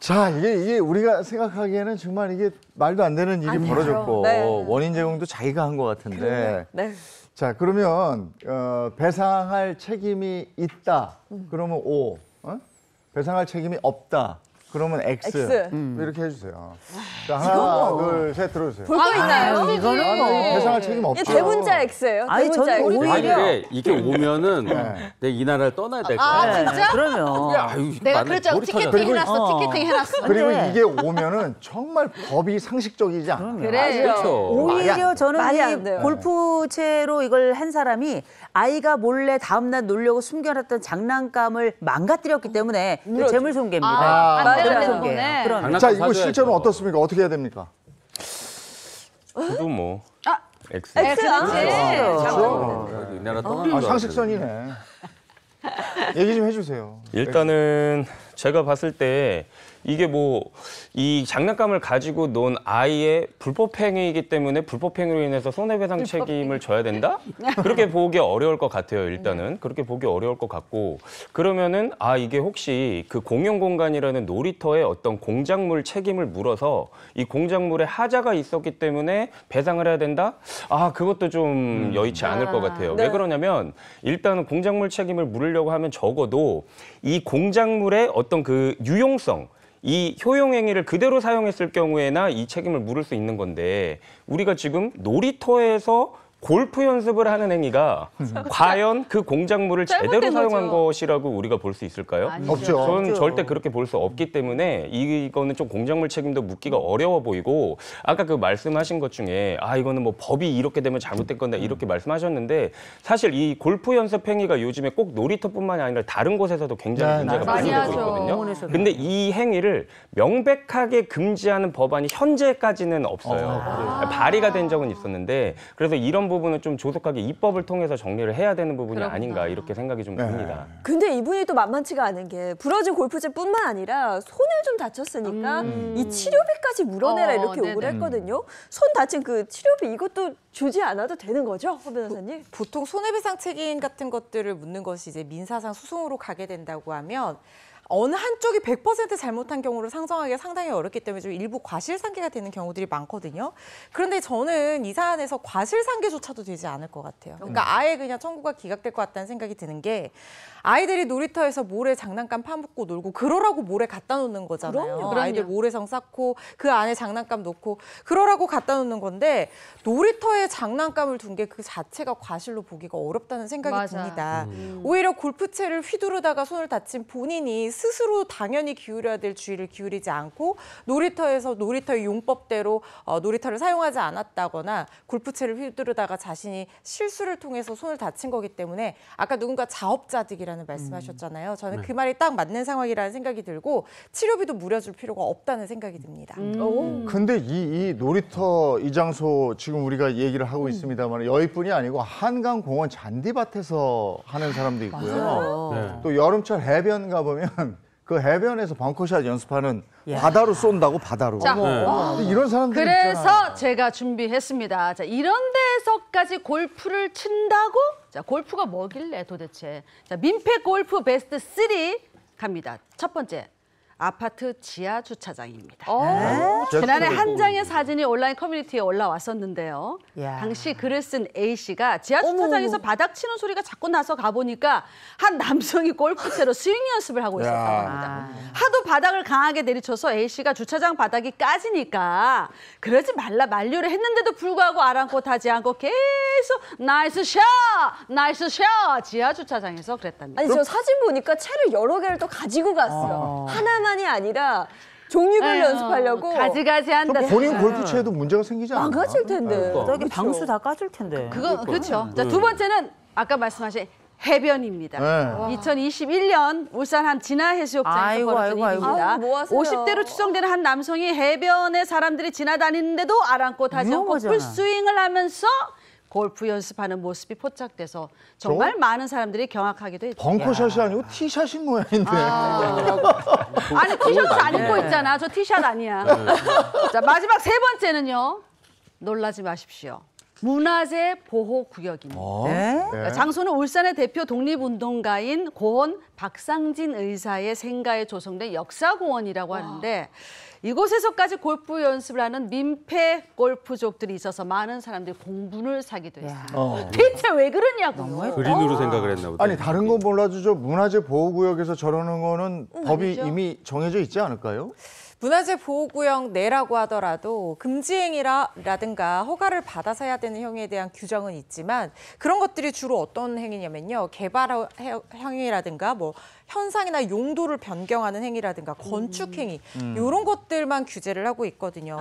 자, 이게 우리가 생각하기에는 정말 이게 말도 안 되는 일이 벌어졌고 네. 원인 제공도 자기가 한 것 같은데. 네. 자, 그러면 배상할 책임이 있다. 그러면 O. 배상할 책임이 없다. 그러면 X. X. 이렇게 해주세요. 자, 하나, 둘, 셋 들어주세요. 볼 거 있나요? 이거는 뭐. 계산할 책임 이게 없죠. 대문자 X예요. 아니, 대문자 저는 X. 오히려- 아니 이게 오면은 네. 내 이 나라를 떠나야 될 거야. 네, 그러면. 아유, 내가 나는 그랬잖아. 놀이터잖아. 티켓팅 해놨어. 티켓팅 해놨어. 그리고 근데- 이게 오면은 정말 법이 상식적이지 않아요. 그래. 그렇죠. 오히려 저는 말이 안 이 돼요. 골프채로 이걸 한 사람이 아이가 몰래 다음날 놀려고 숨겨놨던 장난감을 망가뜨렸기 때문에 재물 손괴입니다. 아, 맞아요. 재물 때문에. 손괴. 그럼 장난감 자, 이거 사줘야죠. 실제로는 어떻습니까? 어떻게 해야 됩니까? 저도 뭐 아, X. 이 나라 떠나는 아, 거 상식선이네. 얘기 좀 해주세요. 일단은 제가 봤을 때 이게 뭐 이 장난감을 가지고 논 아이의 불법행위이기 때문에 불법행위로 인해서 손해배상 책임을 져야 된다? 그렇게 보기 어려울 것 같아요. 일단은 그렇게 보기 어려울 것 같고 그러면은 아 이게 혹시 그 공용공간이라는 놀이터에 어떤 공작물 책임을 물어서 이 공작물에 하자가 있었기 때문에 배상을 해야 된다? 아 그것도 좀 여의치 않을 것 같아요. 네. 왜 그러냐면 일단은 공작물 책임을 물으려고 하면 적어도 이 공작물의 어떤 그 유용성 이 효용 행위를 그대로 사용했을 경우에나 이 책임을 물을 수 있는 건데 우리가 지금 놀이터에서 골프 연습을 하는 행위가 과연 그 공작물을 제대로 잘못된 사용한 거죠. 것이라고 우리가 볼 수 있을까요? 아니죠. 없죠. 저는 절대 그렇게 볼 수 없기 때문에 이거는 좀 공작물 책임도 묻기가 어려워 보이고 아까 그 말씀하신 것 중에 아 이거는 뭐 법이 이렇게 되면 잘못된 건데 이렇게 말씀하셨는데 사실 이 골프 연습 행위가 요즘에 꼭 놀이터뿐만이 아니라 다른 곳에서도 굉장히 네, 문제가 많이 많이 되고 하죠. 있거든요. 공원에서도. 근데 이 행위를 명백하게 금지하는 법안이 현재까지는 없어요. 발의가 된 적은 있었는데 그래서 이런 부분은 좀 조속하게 입법을 통해서 정리를 해야 되는 부분이 그렇구나. 아닌가 이렇게 생각이 좀 듭니다. 근데 이분이 또 만만치가 않은 게 부러진 골프채뿐만 아니라 손을 좀 다쳤으니까 이 치료비까지 물어내라 이렇게 네네. 요구를 했거든요. 손 다친 그 치료비 이것도 주지 않아도 되는 거죠, 허 변호사님? 보통 손해배상 책임 같은 것들을 묻는 것이 이제 민사상 소송으로 가게 된다고 하면 어느 한쪽이 100% 잘못한 경우를 상정하기가 상당히 어렵기 때문에 좀 일부 과실상계가 되는 경우들이 많거든요. 그런데 저는 이 사안에서 과실상계조차도 되지 않을 것 같아요. 그러니까 아예 그냥 청구가 기각될 것 같다는 생각이 드는 게 아이들이 놀이터에서 모래 장난감 파묻고 놀고 그러라고 모래 갖다 놓는 거잖아요. 그럼요. 아이들 모래성 쌓고 그 안에 장난감 놓고 그러라고 갖다 놓는 건데 놀이터에 장난감을 둔 게 그 자체가 과실로 보기가 어렵다는 생각이 맞아. 듭니다. 오히려 골프채를 휘두르다가 손을 다친 본인이 스스로 당연히 기울여야 될 주의를 기울이지 않고 놀이터에서 놀이터의 용법대로 놀이터를 사용하지 않았다거나 골프채를 휘두르다가 자신이 실수를 통해서 손을 다친 거기 때문에 아까 누군가 자업자득이라는 말씀하셨잖아요. 저는 그 말이 딱 맞는 상황이라는 생각이 들고 치료비도 물어줄 필요가 없다는 생각이 듭니다. 근데 이 놀이터 이 장소 지금 우리가 얘기를 하고 있습니다만 여의뿐이 아니고 한강공원 잔디밭에서 하는 사람도 있고요. 네. 또 여름철 해변 가보면 그 해변에서 벙커샷 연습하는 바다로 쏜다고 바다로. 자, 근데 이런 사람들이 그래서 있잖아. 제가 준비했습니다. 자, 이런 데서까지 골프를 친다고? 자, 골프가 뭐길래 도대체? 자, 민폐 골프 베스트 3 갑니다. 첫 번째. 아파트 지하 주차장입니다. 지난해 한 장의 사진이 온라인 커뮤니티에 올라왔었는데요. 야. 당시 글을 쓴 A 씨가 지하 주차장에서 바닥 치는 소리가 자꾸 나서 가보니까 한 남성이 골프채로 스윙 연습을 하고 있었다고 합니다. 하도 바닥을 강하게 내리쳐서 A 씨가 주차장 바닥이 까지니까 그러지 말라 만류를 했는데도 불구하고 아랑곳하지 않고 계속 나이스 샷! 나이스 샷! 지하 주차장에서 그랬답니다. 아니 저 사진 보니까 채를 여러 개를 또 가지고 갔어요. 하나만이 아니라 종류별로 아유, 연습하려고 가지가지 한다. 본인 골프채에도 문제가 생기지 않나? 망가질 텐데. 저기 방수 다 까질 텐데. 그렇죠. 자, 두 번째는 아까 말씀하신 해변입니다. 네. 2021년 울산 한 진화 해수욕장에서 아이고, 벌어진 아이고, 일입니다. 아이고, 뭐 하세요? 50대로 추정되는 한 남성이 해변에 사람들이 지나다니는데도 아랑곳 하지 않고 위험하잖아. 풀스윙을 하면서 골프 연습하는 모습이 포착돼서 정말 많은 사람들이 경악하기도 했죠. 벙커샷이 아니고 티샷인 모양인데. 아니 티셔츠 안 입고 있잖아. 저 티샷 아니야. 자, 마지막 세 번째는요. 놀라지 마십시오. 문화재 보호 구역입니다. 네? 네. 장소는 울산의 대표 독립운동가인 고원 박상진 의사의 생가에 조성된 역사공원이라고 하는데 이곳에서까지 골프 연습을 하는 민폐 골프족들이 있어서 많은 사람들이 공분을 사기도 했어요. 대체 왜 그러냐고요. 그린으로 생각을 했나 보다. 아니 다른 건 몰라도 저 문화재 보호구역에서 저러는 거는 법이 아니죠. 이미 정해져 있지 않을까요? 문화재 보호구역 내라고 하더라도 금지 행위라든가 허가를 받아서 해야 되는 행위에 대한 규정은 있지만 그런 것들이 주로 어떤 행위냐면요. 개발 행위라든가 뭐 현상이나 용도를 변경하는 행위라든가 건축 행위 이런 것들만 규제를 하고 있거든요.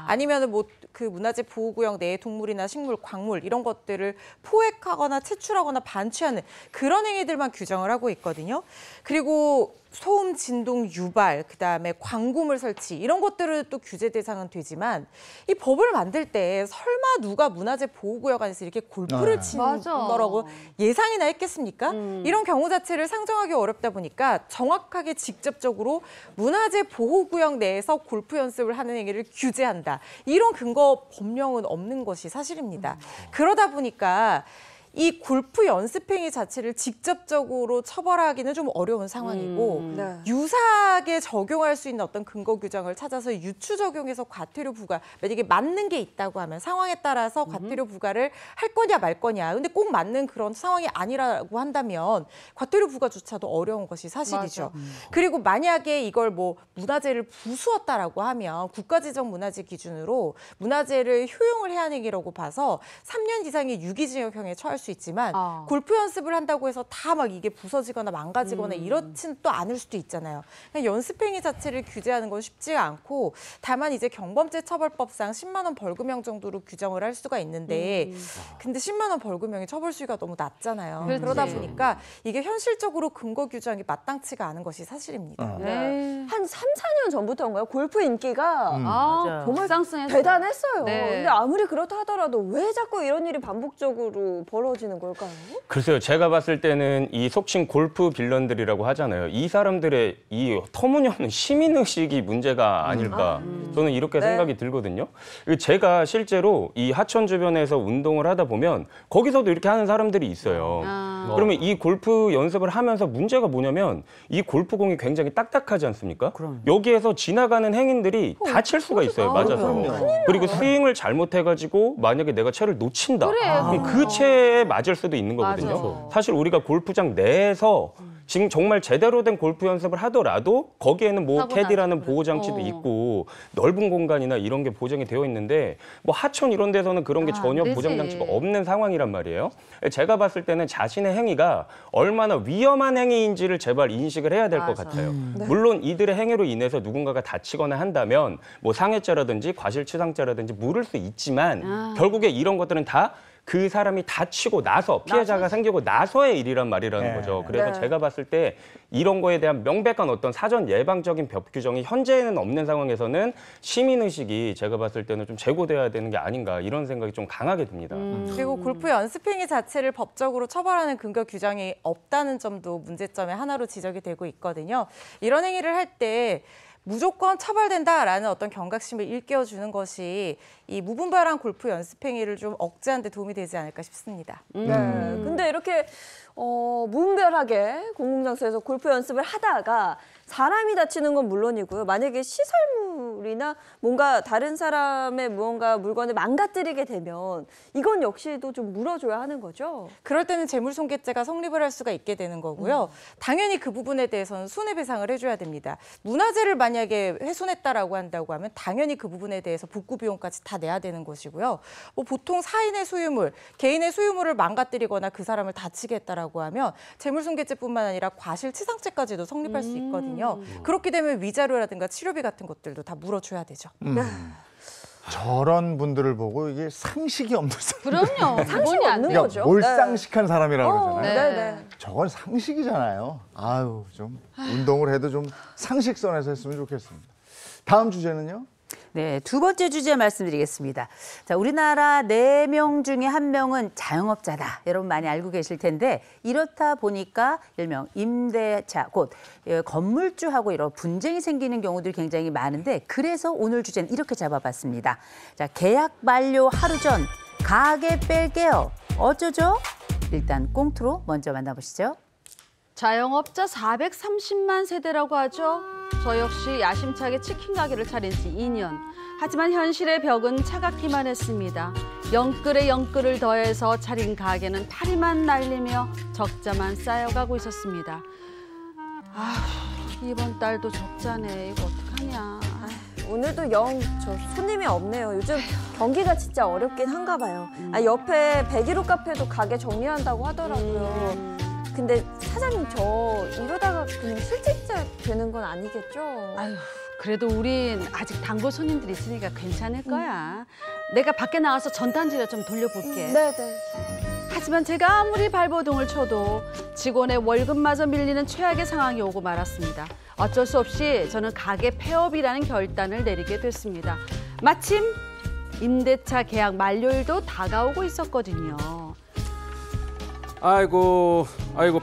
아니면은 뭐 그 문화재 보호구역 내의 동물이나 식물, 광물 이런 것들을 포획하거나 채취하거나 반취하는 그런 행위들만 규정을 하고 있거든요. 그리고 소음, 진동, 유발, 그다음에 광고물 설치 이런 것들은 또 규제 대상은 되지만 이 법을 만들 때 설마 누가 문화재 보호구역 안에서 이렇게 골프를 치는 맞아. 거라고 예상이나 했겠습니까? 이런 경우 자체를 상정하기 어렵다 보니까 정확하게 직접적으로 문화재 보호구역 내에서 골프 연습을 하는 행위를 규제한다. 이런 근거 법령은 없는 것이 사실입니다. 그러다 보니까 이 골프 연습 행위 자체를 직접적으로 처벌하기는 좀 어려운 상황이고 네. 유사하게 적용할 수 있는 어떤 근거 규정을 찾아서 유추 적용해서 과태료 부과, 만약에 맞는 게 있다고 하면 상황에 따라서 과태료 부과를 할 거냐 말 거냐. 근데 꼭 맞는 그런 상황이 아니라고 한다면 과태료 부과조차도 어려운 것이 사실이죠. 그리고 만약에 이걸 뭐 문화재를 부수었다라고 하면 국가지정 문화재 기준으로 문화재를 효용을 해야 하는 행위라고 봐서 3년 이상의 유기징역형에 처할 수 있지만 골프 연습을 한다고 해서 다 막 이게 부서지거나 망가지거나 이렇지는 또 않을 수도 있잖아요. 그냥 연습 행위 자체를 규제하는 건 쉽지가 않고 다만 이제 경범죄 처벌법상 10만 원 벌금형 정도로 규정을 할 수가 있는데 근데 10만 원 벌금형이 처벌 수위가 너무 낮잖아요. 그렇지. 그러다 보니까 이게 현실적으로 근거 규정이 마땅치가 않은 것이 사실입니다. 네. 한 3, 4년 전부터인가요? 골프 인기가 아, 정말 상승했어요. 대단했어요. 네. 근데 아무리 그렇다 하더라도 왜 자꾸 이런 일이 반복적으로 벌어지는 걸까요? 글쎄요, 제가 봤을 때는 이 속칭 골프 빌런들이라고 하잖아요. 이 사람들의 이 터무니없는 시민의식이 문제가 아닐까. 저는 이렇게 네. 생각이 들거든요. 제가 실제로 이 하천 주변에서 운동을 하다 보면 거기서도 이렇게 하는 사람들이 있어요. 그러면 이 골프 연습을 하면서 문제가 뭐냐면 이 골프공이 굉장히 딱딱하지 않습니까? 여기에서 지나가는 행인들이 다칠 수가 있어요. 맞아서. 그리고 스윙을 잘못해가지고 만약에 내가 채를 놓친다. 그럼 그 채에 맞을 수도 있는 거거든요. 맞아. 사실 우리가 골프장 내에서 지금 정말 제대로 된 골프 연습을 하더라도 거기에는 뭐 사고 캐디라는 나죠. 보호 장치도 있고 넓은 공간이나 이런 게 보장이 되어 있는데 뭐 하천 이런 데서는 그런 게 전혀 되지. 보장 장치가 없는 상황이란 말이에요. 제가 봤을 때는 자신의 행위가 얼마나 위험한 행위인지를 제발 인식을 해야 될 것 같아요. 물론 이들의 행위로 인해서 누군가가 다치거나 한다면 뭐 상해죄라든지 과실치상죄라든지 물을 수 있지만 결국에 이런 것들은 다 그 사람이 다치고 나서 피해자가 생기고 나서의 일이란 말이라는 거죠. 그래서 네. 제가 봤을 때 이런 거에 대한 명백한 어떤 사전 예방적인 법 규정이 현재는 없는 상황에서는 시민의식이 제가 봤을 때는 좀 제고돼야 되는 게 아닌가 이런 생각이 좀 강하게 듭니다. 그리고 골프 연습 행위 자체를 법적으로 처벌하는 근거 규정이 없다는 점도 문제점의 하나로 지적이 되고 있거든요. 이런 행위를 할 때 무조건 처벌된다라는 어떤 경각심을 일깨워주는 것이 이 무분별한 골프 연습 행위를 좀 억제하는 데 도움이 되지 않을까 싶습니다. 네. 근데 이렇게 무분별하게 공공장소에서 골프 연습을 하다가 사람이 다치는 건 물론이고요. 만약에 시설물이나 뭔가 다른 사람의 무언가 물건을 망가뜨리게 되면 이건 역시도 좀 물어줘야 하는 거죠. 그럴 때는 재물손괴죄가 성립을 할 수가 있게 되는 거고요. 당연히 그 부분에 대해서는 손해배상을 해줘야 됩니다. 문화재를 만약에 훼손했다라고 한다고 하면 당연히 그 부분에 대해서 복구 비용까지 다 내야 되는 것이고요. 뭐 보통 사인의 소유물, 개인의 소유물을 망가뜨리거나 그 사람을 다치게 했다라고 하면 재물손괴죄뿐만 아니라 과실치상죄까지도 성립할 수 있거든요. 그렇게 되면 위자료라든가 치료비 같은 것들도 다 물어줘야 되죠. 저런 분들을 보고 이게 상식이 없는 사람. 그럼요. 상식이 없는 그러니까 거죠. 몰상식한 사람이라고 그러잖아요. 네. 저건 상식이잖아요. 아유, 좀 운동을 해도 좀 상식선에서 했으면 좋겠습니다. 다음 주제는요? 네, 두 번째 주제 말씀드리겠습니다. 자, 우리나라 4명 중에 1명은 자영업자다. 여러분 많이 알고 계실 텐데 이렇다 보니까 일명 임대차, 곧 건물주하고 이런 분쟁이 생기는 경우들이 굉장히 많은데 그래서 오늘 주제는 이렇게 잡아봤습니다. 자, 계약 만료 하루 전 가게 뺄게요. 어쩌죠? 일단 꽁트로 먼저 만나보시죠. 자영업자 430만 세대라고 하죠. 저 역시 야심차게 치킨 가게를 차린 지 2년. 하지만 현실의 벽은 차갑기만 했습니다. 영끌에 영끌을 더해서 차린 가게는 파리만 날리며 적자만 쌓여가고 있었습니다. 이번 달도 적자네. 이거 어떡하냐. 오늘도 영 손님이 없네요. 요즘 경기가 진짜 어렵긴 한가 봐요. 옆에 101호 카페도 가게 정리한다고 하더라고요. 근데 사장님 저 이러다가 그냥 실직자 되는 건 아니겠죠? 아유, 그래도 우린 아직 단골 손님들 있으니까 괜찮을 거야. 내가 밖에 나가서 전단지를 좀 돌려볼게. 네네. 하지만 제가 아무리 발버둥을 쳐도 직원의 월급마저 밀리는 최악의 상황이 오고 말았습니다. 어쩔 수 없이 저는 가게 폐업이라는 결단을 내리게 됐습니다. 마침 임대차 계약 만료일도 다가오고 있었거든요. 아이고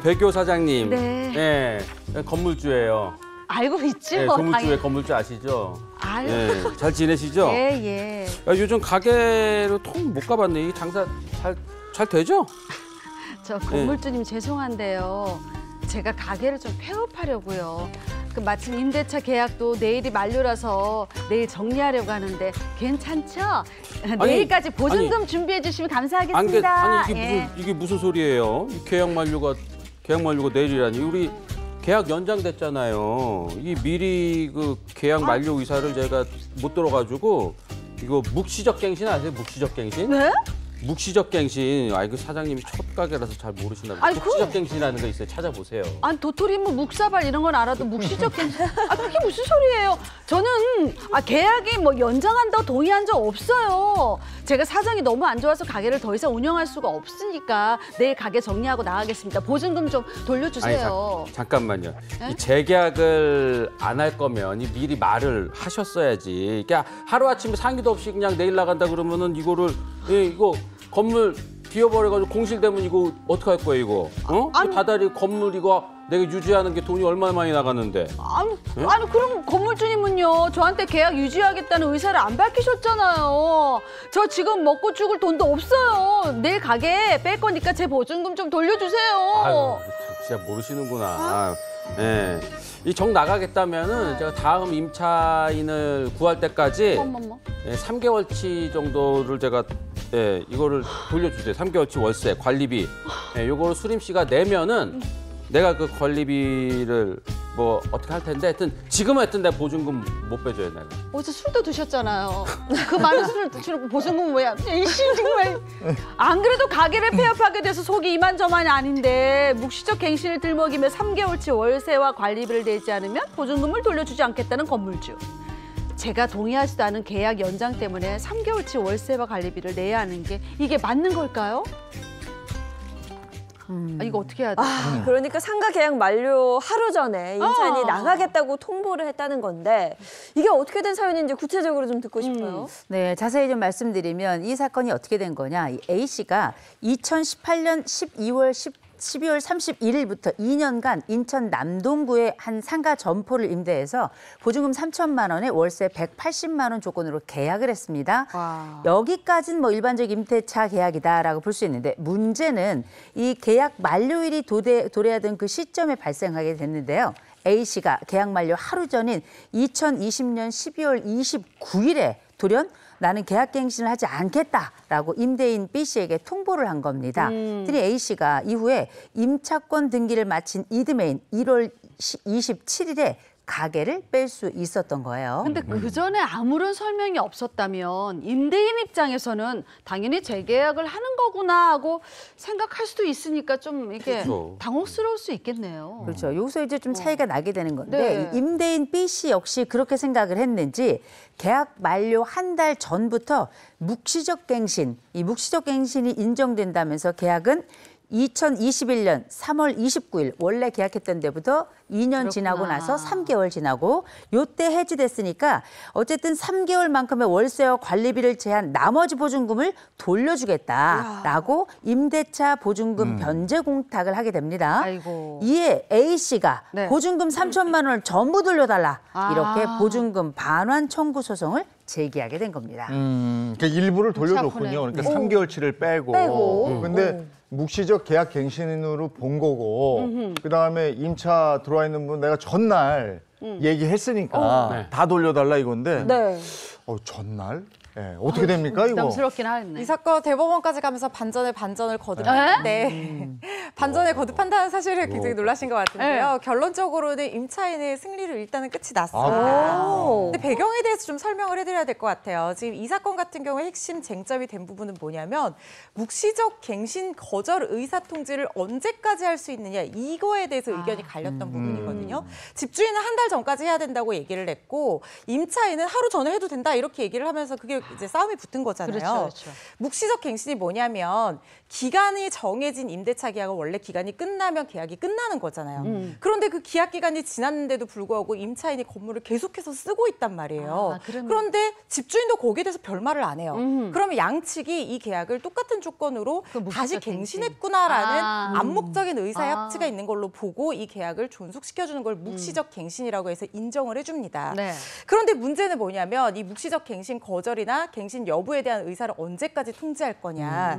백교 사장님. 네. 네, 건물주예요. 알고 있죠? 네, 건물주의 건물주 아시죠? 아유. 네, 잘 지내시죠? 예. 야, 요즘 가게로 통 못 가봤네. 이 장사 잘 되죠? 저 건물주님 죄송한데요. 제가 가게를 좀 폐업하려고요. 마침 임대차 계약도 내일이 만료라서 내일 정리하려고 하는데 괜찮죠? 내일까지 보증금 준비해 주시면 감사하겠습니다. 이게 무슨 소리예요? 이 계약 만료가 내일이라니. 우리 계약 연장됐잖아요. 이 미리 그 계약 만료 의사를 제가 못 들어가지고 이거 묵시적 갱신 아세요? 묵시적 갱신? 네? 묵시적 갱신. 그 사장님이 첫 가게라서 잘 모르시나 봐요. 묵시적 갱신이라는 거 있어요. 찾아보세요. 아니 도토리 뭐 묵사발 이런 건 알아도 묵시적 갱신. 그게 무슨 소리예요? 저는 계약이 뭐 연장한다고 동의한 적 없어요. 제가 사정이 너무 안 좋아서 가게를 더 이상 운영할 수가 없으니까 내일 가게 정리하고 나가겠습니다. 보증금 좀 돌려주세요. 잠깐만요. 네? 이 재계약을 안 할 거면 미리 말을 하셨어야지. 그러니까 하루아침에 상의도 없이 그냥 내일 나간다 그러면은 이거 건물 비워버려가지고 공실되면 이거 어떡할 거예요, 이거? 이 다달이 건물 이거 내가 유지하는 게 돈이 얼마나 많이 나가는데. 아니 그럼 건물주님은요 저한테 계약 유지하겠다는 의사를 안 밝히셨잖아요. 저 지금 먹고 죽을 돈도 없어요. 내일 가게 뺄 거니까 제 보증금 좀 돌려주세요. 아유, 진짜 모르시는구나. 네. 이 정 나가겠다면은 제가 다음 임차인을 구할 때까지 3개월치 정도를 제가 이거를 돌려주세요. 3개월치 월세, 관리비. 요거를 수림 씨가 내면은 내가 그 관리비를 뭐 어떻게 할 텐데 하여튼 지금은 하여튼 내가 보증금 못 빼줘요, 내가. 어제 술도 드셨잖아요. 그 많은 술을 드시고 보증금은 뭐야? 이씨 정말. 안 그래도 가게를 폐업하게 돼서 속이 이만저만이 아닌데 묵시적 갱신을 들먹이며 3개월치 월세와 관리비를 내지 않으면 보증금을 돌려주지 않겠다는 건물주. 제가 동의하지도 않은 계약 연장 때문에 3개월치 월세와 관리비를 내야 하는 게 이게 맞는 걸까요? 이거 어떻게 해야 돼? 그러니까 상가 계약 만료 하루 전에 임차인이 나가겠다고 통보를 했다는 건데 이게 어떻게 된 사연인지 구체적으로 좀 듣고 싶어요. 네, 자세히 좀 말씀드리면 이 사건이 어떻게 된 거냐. 이 A 씨가 2018년 12월 31일부터 2년간 인천 남동구의 한 상가 점포를 임대해서 보증금 3천만 원에 월세 180만 원 조건으로 계약을 했습니다. 와. 여기까지는 뭐 일반적 임대차 계약이다라고 볼 수 있는데 문제는 이 계약 만료일이 도래하던 그 시점에 발생하게 됐는데요. A 씨가 계약 만료 하루 전인 2020년 12월 29일에 돌연 나는 계약갱신을 하지 않겠다라고 임대인 B 씨에게 통보를 한 겁니다. 그랬더니 A 씨가 이후에 임차권 등기를 마친 이듬해인 1월 27일에 가게를 뺄 수 있었던 거예요. 근데 그 전에 아무런 설명이 없었다면 임대인 입장에서는 당연히 재계약을 하는 거구나 하고 생각할 수도 있으니까 좀 이게 그렇죠. 당혹스러울 수 있겠네요. 그렇죠. 여기서 이제 좀 차이가 나게 되는 건데 네. 이 임대인 B 씨 역시 그렇게 생각을 했는지 계약 만료 한 달 전부터 묵시적 갱신, 이 묵시적 갱신이 인정된다면서 계약은 2021년 3월 29일 원래 계약했던 데부터 2년 지나고 나서 3개월 지나고 요때 해지됐으니까 어쨌든 3개월만큼의 월세와 관리비를 제한 나머지 보증금을 돌려주겠다라고 임대차 보증금 변제 공탁을 하게 됩니다. 아이고. 이에 A 씨가 네. 보증금 3천만 원을 전부 돌려달라 이렇게 보증금 반환 청구 소송을 재계약이 된 겁니다. 그러니까 일부를 돌려줬군요. 그러니까 3개월치를 빼고. 근데 묵시적 계약 갱신으로 본 거고, 그 다음에 임차 들어와 있는 분 내가 전날 얘기했으니까 다 돌려달라 이건데, 네. 전날? 네, 어떻게 됩니까 이거? 부담스럽긴 하겠네. 이 사건 대법원까지 가면서 반전에 반전을 반전에 거듭한다는 사실을 굉장히 놀라신 것 같은데요. 결론적으로는 임차인의 승리로 일단은 끝이 났어요. 근데 배경에 대해서 좀 설명을 해드려야 될 것 같아요. 지금 이 사건 같은 경우에 핵심 쟁점이 된 부분은 뭐냐면 묵시적 갱신 거절 의사 통지를 언제까지 할 수 있느냐 이거에 대해서 의견이 갈렸던 부분이거든요. 집주인은 한 달 전까지 해야 된다고 얘기를 했고 임차인은 하루 전에 해도 된다 이렇게 얘기를 하면서 그게 이제 싸움이 붙은 거잖아요. 그렇죠. 묵시적 갱신이 뭐냐면 기간이 정해진 임대차 계약은 원래 기간이 끝나면 계약이 끝나는 거잖아요. 그런데 그 계약 기간이 지났는데도 불구하고 임차인이 건물을 계속해서 쓰고 있단 말이에요. 그런데 집주인도 거기에 대해서 별말을 안 해요. 그러면 양측이 이 계약을 똑같은 조건으로 다시 갱신했구나라는 암묵적인 의사의 합치가 있는 걸로 보고 이 계약을 존속시켜주는 걸 묵시적 갱신이라고 해서 인정을 해줍니다. 네. 그런데 문제는 뭐냐면 이 묵시적 갱신 거절이나 갱신 여부에 대한 의사를 언제까지 통지할 거냐.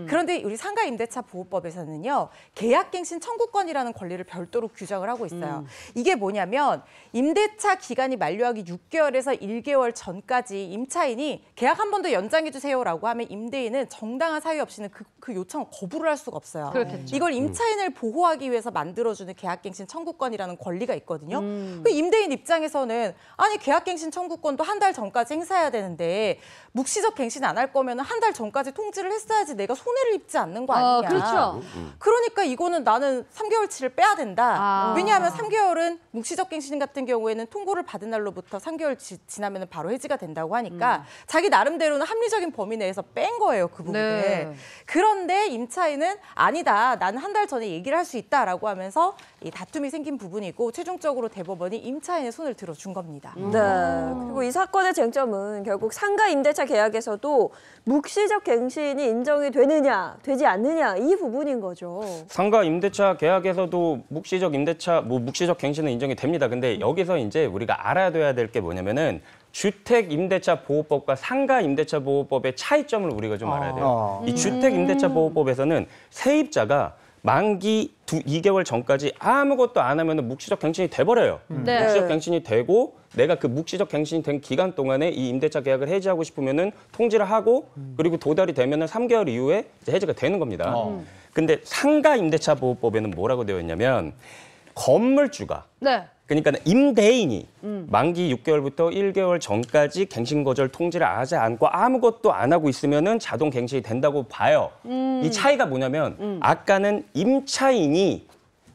그런데 우리 상가 임대차 보호법에서는요. 계약갱신 청구권이라는 권리를 별도로 규정을 하고 있어요. 이게 뭐냐면 임대차 기간이 만료하기 6개월에서 1개월 전까지 임차인이 계약 한 번 더 연장해 주세요라고 하면 임대인은 정당한 사유 없이는 그 요청을 거부를 할 수가 없어요. 그렇겠죠. 이걸 임차인을 보호하기 위해서 만들어주는 계약갱신 청구권이라는 권리가 있거든요. 그 임대인 입장에서는 아니 계약갱신 청구권도 한 달 전까지 행사해야 되는데 묵시적 갱신 안 할 거면 한 달 전까지 통지를 했어야지 내가 손해를 입지 않는 거 아니냐. 그렇죠. 그러니까 이거는 나는 3개월치를 빼야 된다. 왜냐하면 3개월은 묵시적 갱신 같은 경우에는 통고를 받은 날로부터 3개월 지나면 바로 해지가 된다고 하니까 자기 나름대로는 합리적인 범위 내에서 뺀 거예요. 그 부분을. 네. 그런데 임차인은 아니다. 나는 한 달 전에 얘기를 할 수 있다라고 하면서 이 다툼이 생긴 부분이고 최종적으로 대법원이 임차인의 손을 들어준 겁니다. 네. 그리고 이 사건의 쟁점은 결국 상가 임대차 계약에서도 묵시적 갱신이 인정이 되느냐, 되지 않느냐 이 부분인 거죠. 상가 임대차 계약에서도 묵시적 갱신은 인정이 됩니다. 근데 여기서 이제 우리가 알아둬야 될 게 뭐냐면은 주택 임대차 보호법과 상가 임대차 보호법의 차이점을 우리가 좀 알아야 돼요. 이 주택 임대차 보호법에서는 세입자가 만기 2개월 전까지 아무것도 안 하면 묵시적 갱신이 돼버려요. 묵시적 갱신이 되고 내가 그 묵시적 갱신이 된 기간 동안에 이 임대차 계약을 해지하고 싶으면은 통지를 하고 그리고 도달이 되면은 3개월 이후에 이제 해지가 되는 겁니다. 근데 상가 임대차 보호법에는 뭐라고 되어 있냐면 건물주가 그러니까 임대인이 만기 6개월부터 1개월 전까지 갱신 거절 통지를 하지 않고 아무것도 안 하고 있으면은 자동 갱신이 된다고 봐요. 이 차이가 뭐냐면 아까는 임차인이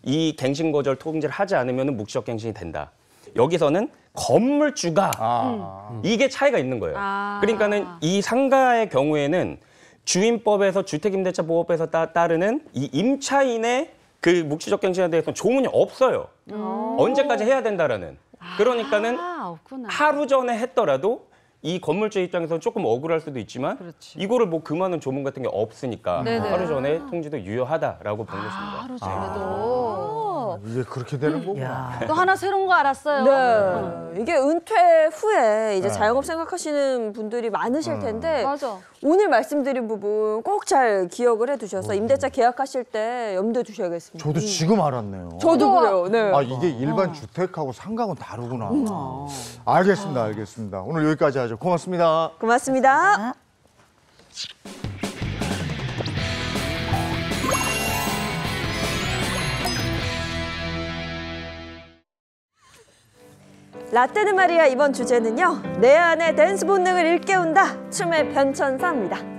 이 갱신 거절 통지를 하지 않으면은 묵시적 갱신이 된다. 여기서는 건물주가 이게 차이가 있는 거예요. 그러니까는 이 상가의 경우에는 주임법에서 주택임대차 보호법에서 따르는 이 임차인의 그 묵시적 갱신에 대해서는 조문이 없어요. 언제까지 해야 된다라는. 그러니까는 하루 전에 했더라도 이 건물주 입장에서는 조금 억울할 수도 있지만 이거를 뭐 금하는 조문 같은 게 없으니까 하루 전에 통지도 유효하다라고 본 것입니다. 하루 전에도. 이게 그렇게 되는 거구나. 또 하나 새로운 거 알았어요. 네. 이게 은퇴 후에 이제 자영업 생각하시는 분들이 많으실 텐데 맞아. 오늘 말씀드린 부분 꼭 잘 기억을 해두셔서 임대차 계약하실 때 염두에 두셔야겠습니다. 저도 지금 알았네요. 저도 그래요. 네. 아, 이게 일반 주택하고 상가하고는 다르구나. 알겠습니다, 알겠습니다. 오늘 여기까지 하죠. 고맙습니다. 고맙습니다. 라떼는 말이야 이번 주제는요. 내 안의 댄스 본능을 일깨운다. 춤의 변천사입니다.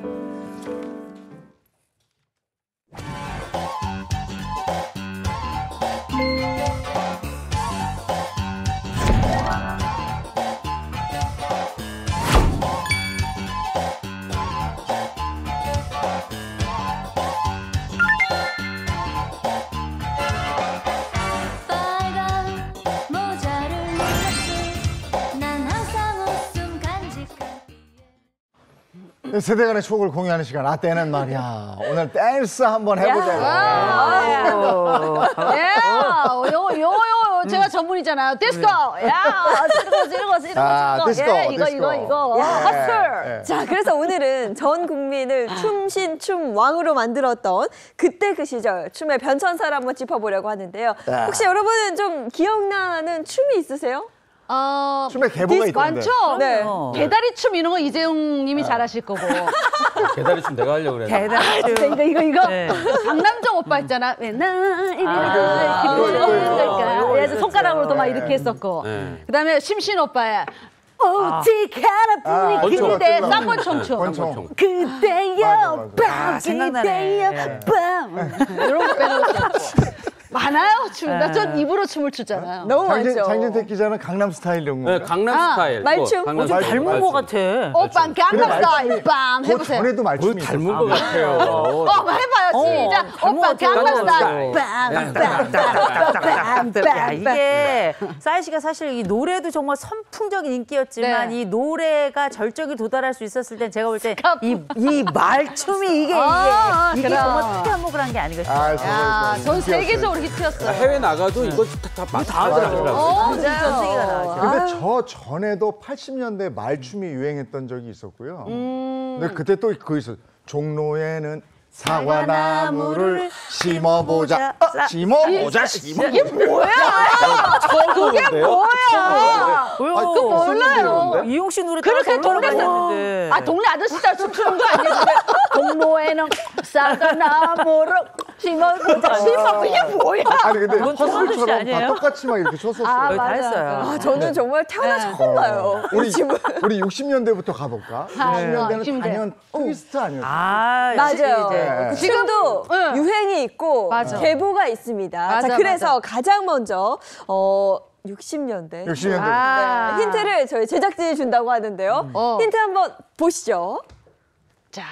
세대 간의 추억을 공유하는 시간 라떼는 말이야. 오늘 댄스 한번 해보자고. 제가 전문이잖아요. 디스코. 야, 이런 거. 디스코, 예, 이거. 디스코. 헛슬. 자, 그래서 오늘은 전 국민을 춤신춤 왕으로 만들었던 그때 그 시절 춤의 변천사를 한번 짚어보려고 하는데요. 혹시 여러분은 좀 기억나는 춤이 있으세요? 춤의 계보가 있던데. 많죠? 네. 대다리 춤 이런 거 이재용 님이 잘하실 거고. 개다리 춤 내가 하려고 그랬는데. 이거. 네. 강남정 오빠 있잖아. 맨날 이거. 그래서 손가락으로도 막 이렇게 했었고. 네. 그다음에 심신 오빠의 오직 하나뿐인 권총. 그대 권총. 쌍권 청춘. 권총. 그대여 밤 생각나네. 그대여 밤 이런 거 빼놓고 많아요 춤. 나전 입으로 춤을 추잖아요. 너무 많죠. 장진택 기자는 강남 스타일 이런 거. 네, 강남 스타일. 말춤. 강남 좀 스타일. 닮은 것 같아. 오빤 강남스타일 빵 그 해보세요. 전에도 말춤이 뭘 닮은 있었어. 것 같아요. 해봐요 시작. 오빤 강남스타일 야, 이게 싸이 씨가 사실 이 노래도 정말 선풍적인 인기였지만 네. 이 노래가 절정에 도달할 수 있었을 땐 제가 볼 때 이 말춤이 이게 그럼. 정말 특이한 목을 한 게 아니겠어요. 야, 전 세계적으로 히트였어요. 해외 나가도 이거 다 하더라고요. 진짜 전 세계가 나왔죠. 근데 저 전에도 80년대 말춤이 유행했던 적이 있었고요. 근데 그때 또 그거 있어. 종로에는 사과나무를 심어보자. 심어보자. 이게 뭐야? 그게 뭐야? 그거 몰라요. 이용 씨 노래 그렇게 따라서 동네 올라가야 되는데. 동네 아저씨들 춤추는 거 아니에요? 동로에는 사과나무를 심어보자. 이게 뭐야? 아니 근데 그건 또 헛슬처럼 다 아니에요? 똑같이 막 이렇게 쳤었어요. 다 했어요. 아, 저는 정말 태어나 처음 봐요. 우리 60년대부터 가볼까? 60년대는 60년대. 단연 트위스트 아니었어요? 맞아요. 네. 지금도 응. 유행이 있고 맞아. 계보가 있습니다. 맞아, 자, 그래서 맞아. 가장 먼저 60년대. 60년대. 네, 힌트를 저희 제작진이 준다고 하는데요. 힌트 한번 보시죠. 자.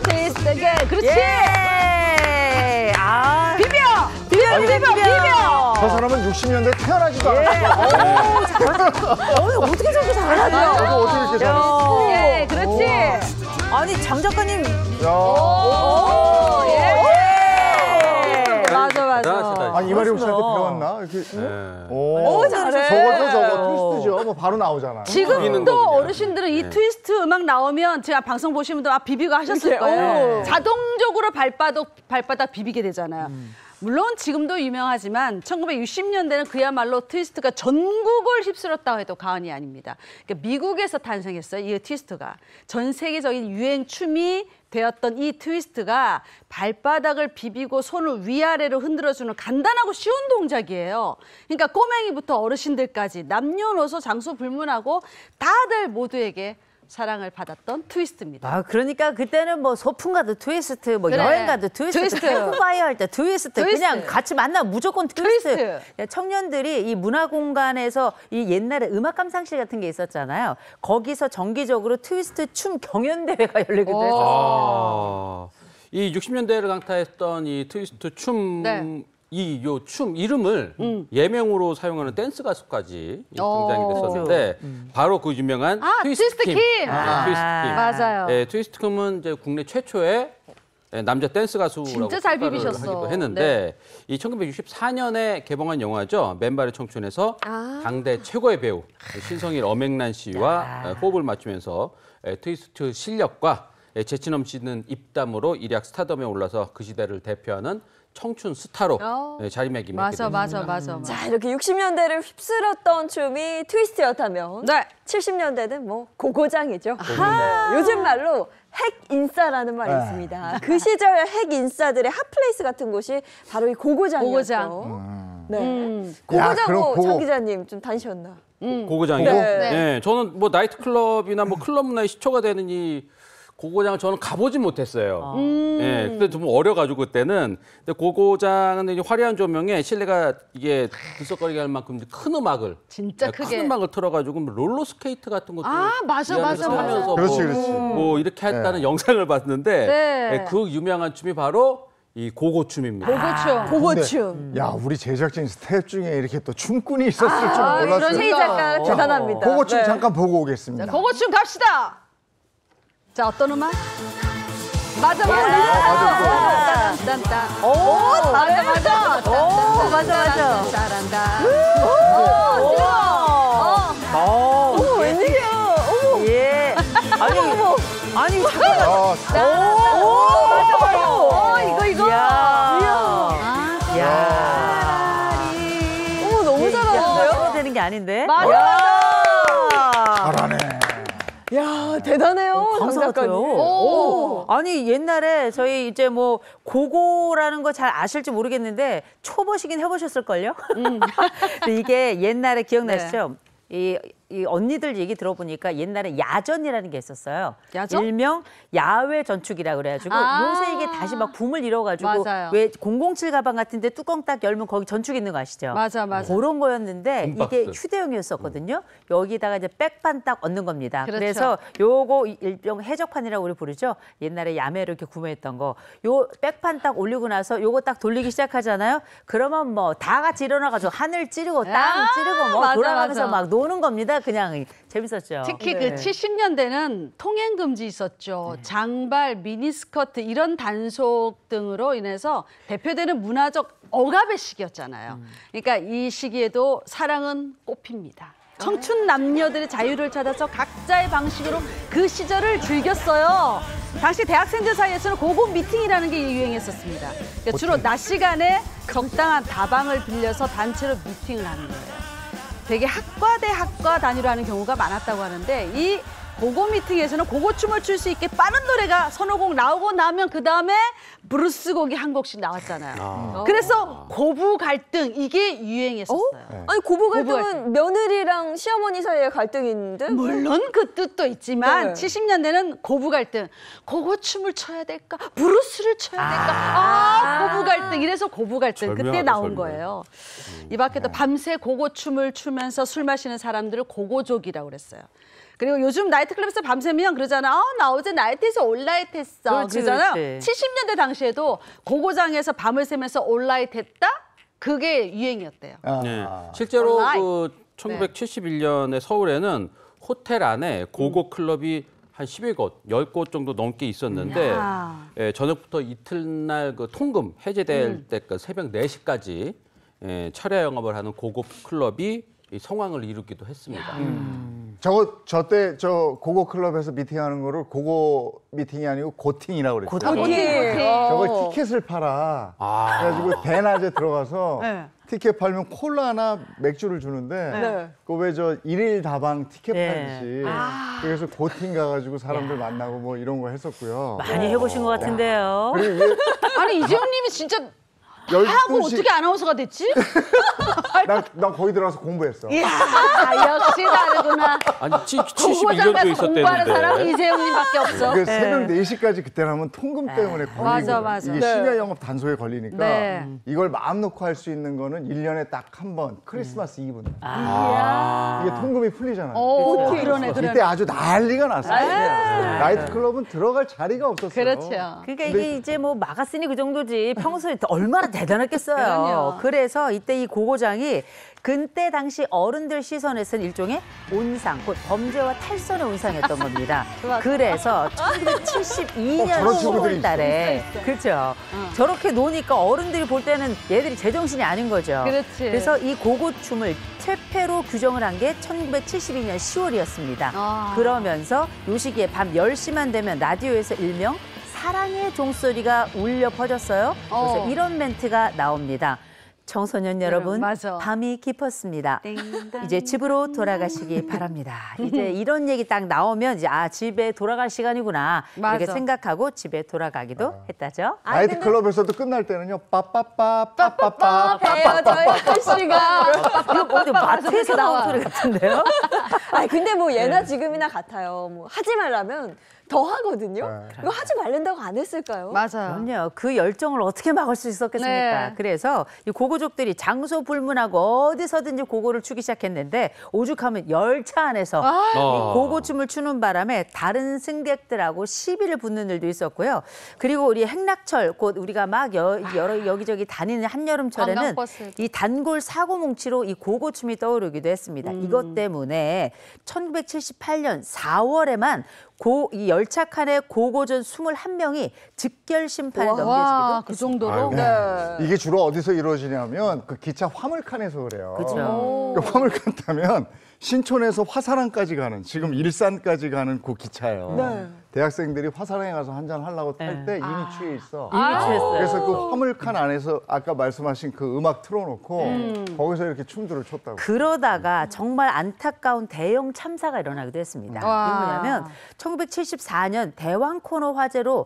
트위스트! 트위스트. 그렇지. 예. 비벼. 저 사람은 60년대 태어나지도 않았어요. 어떻게 저렇게 잘하죠? 저도 어떻게 이렇게 잘했어? 예, 그렇지. 아니 장 작가님 맞아. 대단하시다. 아, 이마리 씨한테 배웠나? 이렇게. 네. 잘해. 저것도 트위스트죠. 뭐 바로 나오잖아. 비비는 지금도 거군요. 어르신들은 이 트위스트 음악 나오면 제가 방송 보시면 비비고 하셨을 이렇게, 거예요. 오. 자동적으로 발바닥 비비게 되잖아요. 물론 지금도 유명하지만 1960년대는 그야말로 트위스트가 전국을 휩쓸었다고 해도 과언이 아닙니다. 그러니까 미국에서 탄생했어요. 이 트위스트가. 전 세계적인 유행 춤이 되었던 이 트위스트가 발바닥을 비비고 손을 위아래로 흔들어주는 간단하고 쉬운 동작이에요. 그러니까 꼬맹이부터 어르신들까지 남녀노소 장소 불문하고 다들 모두에게 사랑을 받았던 트위스트입니다. 아, 그러니까 그때는 뭐 소풍 가도 트위스트, 뭐 그래. 여행 가도 트위스트, 캠프파이어 할 때 트위스트, 그냥 같이 만나면 무조건 트위스트. 청년들이 이 문화 공간에서 이 옛날에 음악 감상실 같은 게 있었잖아요. 거기서 정기적으로 트위스트 춤 경연 대회가 열리기도 했었어요. 이 60년대를 강타했던 이 트위스트 춤, 네. 요 춤 이름을 예명으로 사용하는 댄스 가수까지 등장이 됐었는데 바로 그 유명한 트위스트 킴. 트위스트 킴. 맞아요. 네, 트위스트 킴은 이제 국내 최초의 남자 댄스 가수라고 진짜 잘 평가를 비비셨어. 하기도 했는데 이 1964년에 개봉한 영화죠. 맨발의 청춘에서 당대 최고의 배우 신성일, 엄앵란 씨와 호흡을 맞추면서 트위스트 실력과 재치 넘치는 입담으로 일약 스타덤에 올라서 그 시대를 대표하는 청춘 스타로 자리매김했게 됐습니다. 맞아. 자, 이렇게 60년대를 휩쓸었던 춤이 트위스트였다면 네. 70년대는 뭐 고고장이죠. 네, 요즘 말로 핵 인싸라는 말이 있습니다. 그 시절 핵 인싸들의 핫플레이스 같은 곳이 바로 이 고고장이었죠. 네. 고고장 그럼 뭐 고고. 장 기자님 좀 다니셨나? 고고장이요? 네. 네, 저는 뭐 나이트클럽이나 뭐 클럽 문화의 시초가 되는 이 고고장을 저는 가보진 못했어요. 예, 근데 좀 어려가지고 그때는. 근데 고고장은 이제 화려한 조명에 실내가 이게 들썩거리게 할 만큼 큰 음악을 진짜 크게. 큰 음악을 틀어가지고 뭐 롤러 스케이트 같은 것도 맞아. 하면서 그렇지, 뭐, 그렇지. 뭐 이렇게 했다는 영상을 봤는데 네. 예, 그 유명한 춤이 바로 이 고고춤입니다. 고고춤. 고고춤. 야, 우리 제작진 스태프 중에 이렇게 또 춤꾼이 있었을 줄 몰랐어요. 세희 작가 자, 대단합니다. 고고춤 네. 잠깐 보고 오겠습니다. 고고춤 갑시다. 자, 어떤 음악? 맞아. 딴딴딴. 오, 맞아, 맞아. 오, 맞아. 잘한다. 오, 웬일이야? 어머. 예. 아니, 잠깐만. 이거. 이야. 어머, 너무 잘하는데요? 해도 되는 게 아닌데? 잘하네. 야, 대단해요. 강사 장 작가님. 같아요. 오. 아니 옛날에 저희 이제 뭐 고고라는 거 잘 아실지 모르겠는데 초보시긴 해보셨을걸요? 근데 이게 옛날에 기억나시죠? 이 언니들 얘기 들어보니까 옛날에 야전이라는 게 있었어요. 야전? 일명 야외 전축이라 그래가지고 요새 이게 다시 막 붐을 이뤄가지고 맞아요. 왜 007 가방 같은데 뚜껑 딱 열면 거기 전축 있는 거 아시죠? 맞아. 그런 거였는데 홈박스. 이게 휴대용이었었거든요. 여기다가 이제 백판 딱 얹는 겁니다. 그렇죠. 그래서 요거 일명 해적판이라고 우리 부르죠. 옛날에 야매로 이렇게 구매했던 거. 요 백판 딱 올리고 나서 요거 딱 돌리기 시작하잖아요. 그러면 뭐 다 같이 일어나가지고 하늘 찌르고 땅 찌르고 뭐 맞아, 돌아가면서 맞아. 막 노는 겁니다. 그냥 재밌었죠. 특히 네. 그 70년대는 통행 금지 있었죠. 장발, 미니스커트 이런 단속 등으로 인해서 대표되는 문화적 억압의 시기였잖아요. 그러니까 이 시기에도 사랑은 꽃핍니다. 청춘 남녀들의 자유를 찾아서 각자의 방식으로 그 시절을 즐겼어요. 당시 대학생들 사이에서는 고고 미팅이라는 게 유행했었습니다. 그러니까 주로 낮 시간에 적당한 다방을 빌려서 단체로 미팅을 하는 거예요. 되게 학과 대 학과 단위로 하는 경우가 많았다고 하는데 이 고고 미팅에서는 고고춤을 출 수 있게 빠른 노래가 서너 곡 나오고 나면 그 다음에 브루스 곡이 한 곡씩 나왔잖아요. 그래서 고부 갈등 이게 유행했었어요. 아니, 고부 갈등은 갈등. 며느리랑 시어머니 사이의 갈등인데? 물론 그 뜻도 있지만 네. 70년대는 고부 갈등. 고고춤을 춰야 될까? 브루스를 춰야 될까? 고부 갈등. 이래서 고부 갈등. 그때 절묘하다, 나온 절묘해. 거예요. 이 밖에도 밤새 고고춤을 추면서 술 마시는 사람들을 고고족이라고 그랬어요. 그리고 요즘 나이트클럽에서 밤새면 그러잖아. 나 어제 나이트에서 올라이트 했어. 그렇지, 그러잖아요. 그렇지. 70년대 당시에도 고고장에서 밤을 새면서 올라이트 했다? 그게 유행이었대요. 네. 실제로 온라인. 그 1971년에 서울에는 호텔 안에 고고 클럽이 한 10여곳, 10곳 정도 넘게 있었는데 저녁부터 이틀날 그 통금 해제될 때까지 새벽 4시까지 철야 영업을 하는 고고 클럽이 이 성황을 이루기도 했습니다. 저때 고고 클럽에서 미팅하는 거를 고고 미팅이 아니고 고팅이라고 그랬어요. 저거 티켓을 팔아. 그래가지고 대낮에 들어가서 티켓 팔면 콜라나 맥주를 주는데 그 왜 저 일일 다방 티켓 팔듯이 그래서 고팅 가가지고 사람들 만나고 뭐 이런 거 했었고요. 많이 해보신 것 같은데요. 그리고 이게 아니 이재용님이 진짜 12시 하고 어떻게 아나운서가 됐지? 난 거기 들어가서 공부했어. 이야, 역시 다르구나. 아니 고고장 71년도에 가서 공부하는 사람 있었대는데. 이재용님밖에 없어. 그 새벽 4시까지 그때는 하면 통금 때문에 걸리고 맞아. 이게 심야 영업 단속에 걸리니까 네. 이걸 마음 놓고 할 수 있는 거는 1년에 딱 한 번 크리스마스 이브. 이게 통금이 풀리잖아요. 오, 그러네. 이때 아주 난리가 났어요. 나이트클럽은 들어갈 자리가 없었어요. 그렇죠. 그러니까 이게 이제 뭐 막았으니 그 정도지 평소에 얼마나 대단했겠어요. 그럼요. 그래서 이때 이 고고장이 그때 당시 어른들 시선에서는 일종의 온상, 곧 범죄와 탈선의 온상이었던 겁니다. 그래서 1972년 저런 친구들이 10월 달에 그렇죠. 저렇게 노니까 어른들이 볼 때는 얘들이 제정신이 아닌 거죠. 그렇지. 그래서 이 고고춤을 퇴폐로 규정을 한 게 1972년 10월이었습니다. 그러면서 요 시기에 밤 10시만 되면 라디오에서 일명 사랑의 종소리가 울려 퍼졌어요. 그래서 이런 멘트가 나옵니다. 청소년 여러분, 맞아. 밤이 깊었습니다. 땡땡. 이제 집으로 돌아가시기 바랍니다. 이제 이런 얘기 딱 나오면 이제 집에 돌아갈 시간이구나 이렇게 맞아. 생각하고 집에 돌아가기도 했다죠. 나이트클럽에서도 끝날 때는요. 빠빠빠 배요, 저희 씨가. 이거 어디 마트에서 나온 소리 같은데요? 아니, 근데 뭐 예나 지금이나 같아요. 뭐 하지 말라면 더 하거든요. 이거 하지 말란다고 안 했을까요? 맞아요. 그럼요. 그 열정을 어떻게 막을 수 있었겠습니까? 네. 그래서 이 고고족들이 장소 불문하고 어디서든지 고고를 추기 시작했는데 오죽하면 열차 안에서 이 고고춤을 추는 바람에 다른 승객들하고 시비를 붙는 일도 있었고요. 그리고 우리 행락철 곧 우리가 막 여러 여기저기 다니는 한여름철에는 관광버스에도. 이 단골 사고 뭉치로 이 고고춤이 떠오르기도 했습니다. 이것 때문에 때문에 1978년 4월에만 이 열차 칸의 고고전 21명이 즉결 심판에 넘겨지기도 와, 그 했습니다. 정도로? 네. 이게 주로 어디서 이루어지냐면 그 기차 화물칸에서 그래요. 그렇죠. 그 화물칸 타면 신촌에서 화사랑까지 가는, 지금 일산까지 가는 그 기차예요. 대학생들이 화사랑에 가서 한잔 하려고 탈 때 이미 취해 있어. 이미 취했어요. 그래서 그 화물칸 안에서 아까 말씀하신 그 음악 틀어놓고 거기서 이렇게 춤들을 췄다고. 그러다가 정말 안타까운 대형 참사가 일어나기도 했습니다. 와. 이게 뭐냐면 1974년 대왕 코너 화재로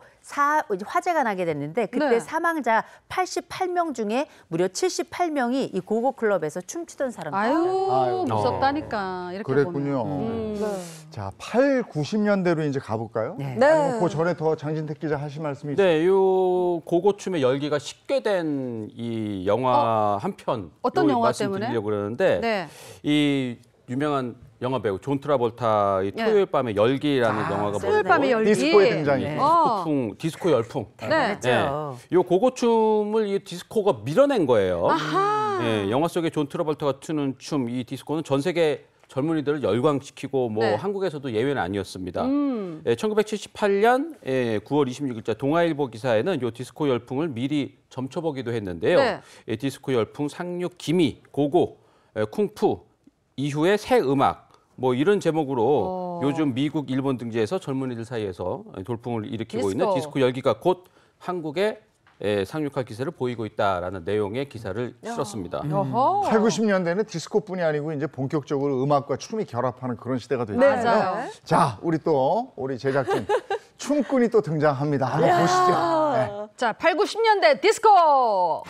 화재가 나게 됐는데 그때 네. 사망자 88명 중에 무려 78명이 이 고고 클럽에서 춤추던 사람들. 아유, 무섭다니까. 이렇게 그랬군요. 보면. 자, 8, 90년대로 이제 가볼까요? 네. 아니면 그 전에 더 장진택 기자 하실 말씀이 있어요? 네, 요 고고춤의 열기가 쉽게 된 이 영화 한 편. 어떤 영화 말씀드리려고 그러는데 네. 이 유명한 영화 배우 존 트라볼타의 토요일 밤의 열기라는 영화가 토요일 밤의 열기. 디스코의 등장이. 네. 디스코 열풍. 네. 그렇죠. 요 고고춤을 이 디스코가 밀어낸 거예요. 아하. 예, 영화 속의 존 트라볼타가 추는 춤, 이 디스코는 전 세계 젊은이들을 열광시키고 뭐 네. 한국에서도 예외는 아니었습니다. 1978년 9월 26일자 동아일보 기사에는 요 디스코 열풍을 미리 점쳐보기도 했는데요. 네. 디스코 열풍 상륙 기미, 고고, 쿵푸 이후의 새 음악 뭐 이런 제목으로 요즘 미국, 일본 등지에서 젊은이들 사이에서 돌풍을 일으키고 있는 디스코 열기가 곧 한국에 상륙할 기세를 보이고 있다라는 내용의 기사를 실었습니다. 어허. 8, 90년대는 디스코뿐이 아니고 이제 본격적으로 음악과 춤이 결합하는 그런 시대가 됐잖아요. 맞아요. 자, 우리 제작진 춤꾼이 또 등장합니다. 한번 보시죠. 네. 자, 8, 90년대 디스코.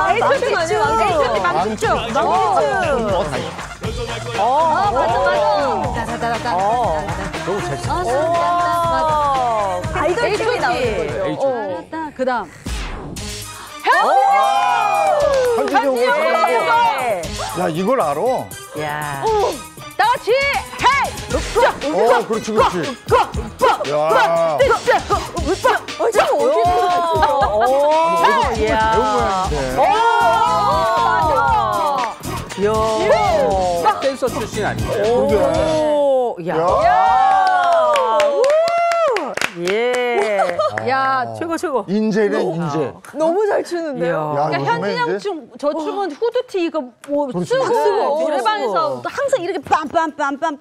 H.O.T. 아니에요? H.O.T. 망치춤. 맞아. 너무 잘 쳤어요. 아이돌 춤이 나오는 거죠. 그다음. 현진영 야, 이걸 알아? 야. 다 같이 헤이! 그렇지. 야, 야. 배운 모양인데. 야. 댄서 출신 아닌가요? 그러게. 야. 예. 야, 최고. 인재네, 인재. 너무 잘 추는데요. 야, 그러니까 요즘에 현진영 이제 춤, 저 춤은 후드티 이거 뭐 그렇지. 쓰고 쓰고. 노래방에서 또 항상 이렇게 빰빰빰빰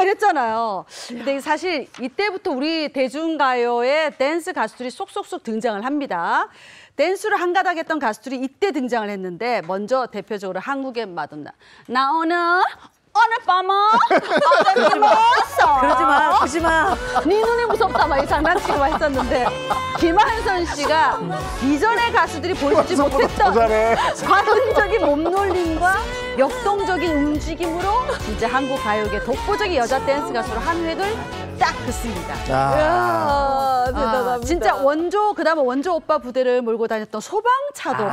이랬잖아요. 근데 사실 이때부터 우리 대중가요의 댄스 가수들이 쏙쏙쏙 등장을 합니다. 댄스를 한가닥 했던 가수들이 이때 등장을 했는데 먼저 대표적으로 한국의 마돈나. 나 오늘 밤은 어제 먹었어. 그러지 마. 네 눈이 무섭다 막 이 장난치고 막 했었는데 김한선 씨가 이전의 가수들이 보여주지 못했던 잘해. 과도적인 몸놀림과 역동적인 움직임으로 진짜 한국 가요계 독보적인 여자 댄스 가수로 한 획을 딱 긋습니다. 야, 대단합니다. 진짜 원조 그다음에 원조 오빠 부대를 몰고 다녔던 소방차도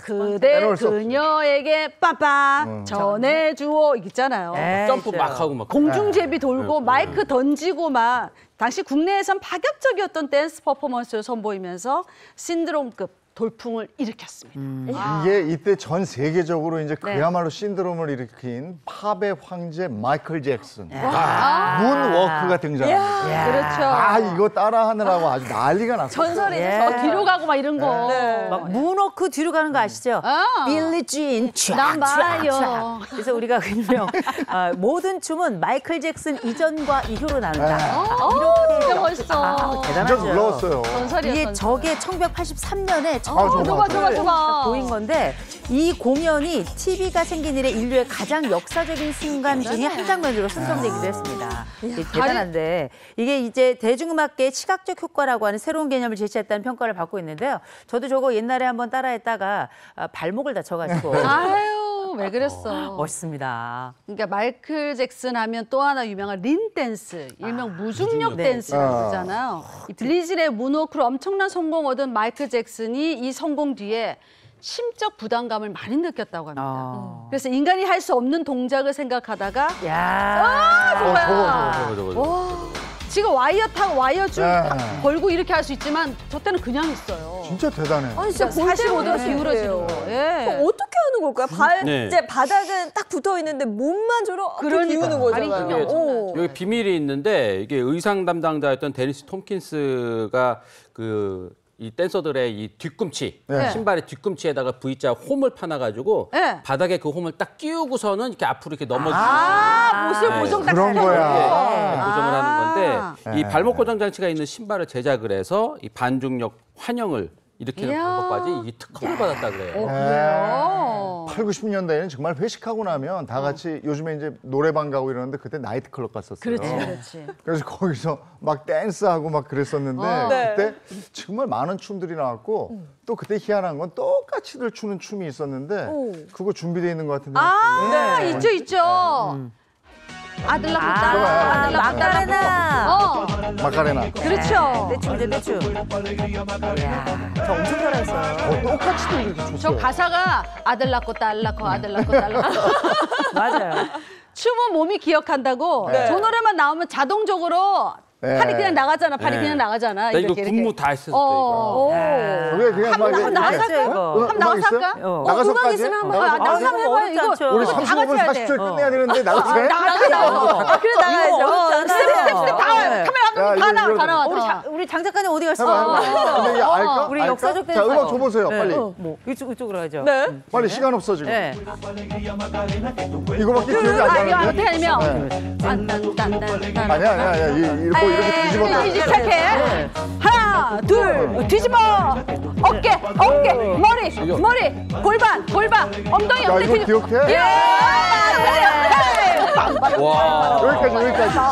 그대 빼놓을 수 없지. 그녀에게 빰빰 전해주오 있잖아요. 점프 막 하고 막. 공중제비 돌고 마이크 던지고 막 당시 국내에선 파격적이었던 댄스 퍼포먼스를 선보이면서 신드롬급 돌풍을 일으켰습니다. 이게 이때 전 세계적으로 이제 네. 그야말로 신드롬을 일으킨 팝의 황제 마이클 잭슨. 문워크가 등장합니다. 그렇죠. 이거 따라하느라고 아주 난리가 났어요. 전설이죠. 예. 뒤로 가고 막 이런 거. 막 문워크 뒤로 가는 거 아시죠? 빌리 진 난 말이요. 그래서 우리가 일명 모든 춤은 마이클 잭슨 이전과 이후로 나눈다. 진짜 멋있어. 진짜 대단하죠. 놀라웠어요. 전설이야. 이게 저게 1983년에 좋아. 보인 건데 이 공연이 TV가 생긴 이래 인류의 가장 역사적인 순간 중에 한 장면으로 선정되기도 했습니다. 이게 대단한데 이게 이제 대중음악계의 시각적 효과라고 하는 새로운 개념을 제시했다는 평가를 받고 있는데요. 저도 저거 옛날에 한번 따라했다가 발목을 다쳐가지고 아유, 왜 그랬어. 멋있습니다. 그러니까 마이클 잭슨 하면 또 하나 유명한 린 댄스, 일명 무중력 네. 댄스라고 하잖아요. 이 빌리진의 문워크로 엄청난 성공 얻은 마이클 잭슨이 이 성공 뒤에 심적 부담감을 많이 느꼈다고 합니다. 그래서 인간이 할 수 없는 동작을 생각하다가 야. 저거. 지금 와이어 타고 와이어 줄 네. 걸고 이렇게 할 수 있지만 저 때는 그냥 있어요. 진짜 대단해. 아니 진짜 45도 네. 기울어지는 거. 예. 어떻게 하는 걸까요? 네. 이제 바닥은 딱 붙어 있는데 몸만 저렇게 그러니까요. 기우는 발이 거잖아요. 힘이 오. 여기 비밀이 있는데 이게 의상 담당자였던 데니스 톰킨스가 이 댄서들의 이 뒤꿈치, 네. 신발의 뒤꿈치에다가 V자 홈을 파놔가지고 네. 바닥에 그 홈을 딱 끼우고서는 이렇게 앞으로 이렇게 넘어지는 옷을 네. 고정 딱 그런 시켜놓고. 거야. 고정을 하는 건데 이 네. 발목 고정 장치가 있는 신발을 제작을 해서 이 반중력 환영을 일으키는 이야. 방법까지 이 특허를 받았다 그래요. 그래요. 8, 90년대에는 정말 회식하고 나면 다 같이 요즘에 이제 노래방 가고 이러는데 그때 나이트클럽 갔었어요. 그렇지. 그래서 거기서 막 댄스하고 막 그랬었는데 네. 그때 정말 많은 춤들이 나왔고 또 그때 희한한 건 똑같이들 추는 춤이 있었는데 그거 준비되어 있는 것 같은데. 네. 있죠. 아들 낳고 딸 낳고 마카레나. 마카레나. 그렇죠. 대충. 이야, 저 엄청 잘했어요. 똑같이들 이렇게 췄어요. 저 가사가 아들 낳고 딸 낳고 아들 낳고 딸 낳고. 맞아요. 춤은 몸이 기억한다고. 네. 저 노래만 나오면 자동적으로 네. 팔이 그냥 나가잖아. 팔이 네. 그냥 나가잖아. 나 이거 이렇게, 군무 이렇게. 다 했었을 때 이거. 그게 그냥 막 이렇게 나가서 이렇게, 할까요? 음악 한번 나가서 있어요? 할까? 나가서까지? 있으면 한번 나가서까지? 나가서 한번 해봐요. 어렵지 이거 않죠. 우리 다 같이 35분 해야 돼. 40초에 끝내야 되는데 나가서 해? 그래 나가야죠. 어렵잖아요. 카메라 다 나와, 다 나와. 우리 다 나와. 우리 장 작가님 어디 갔어? 해봐. 근데 이게 알까? 우리 알까? 역사적 자, 댄서. 음악 줘보세요, 빨리. 뭐 이쪽으로 하죠. 네. 빨리 시간 없어, 지금. 네. 이거밖에 기억이 안 이거 나는데? 어떻게 하냐면 딴딴딴딴딴. 아니야. 뭐 이렇게 뒤집었다. 이제 시작해. 하나, 둘, 뒤집어. 어깨, 머리, 골반, 엉덩이, 야, 이거 기억해? 와. 여기까지.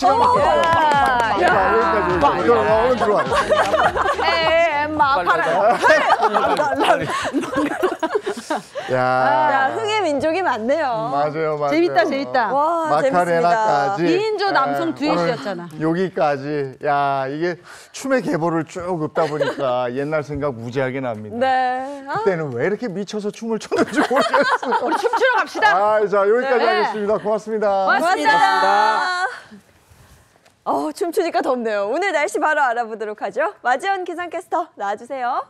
시간 밖에 없어. 여기까지. 이거 얼른 들어와. 야, 야, 흥의 민족이 많네요. 맞아요. 재밌다. 와, 재밌습니다. 마카레나까지. 2인조 남성 예, 듀엣이었잖아. 오늘 여기까지. 야, 이게 춤의 계보를 쭉 읊다 보니까 옛날 생각 무지하게 납니다. 네. 그때는 왜 이렇게 미쳐서 춤을 췄는지 모르겠어요. 우리 춤추러 갑시다. 아, 자, 여기까지 네. 하겠습니다. 고맙습니다. 고맙습니다. 춤추니까 덥네요. 오늘 날씨 바로 알아보도록 하죠. 마지원 기상캐스터 나와주세요.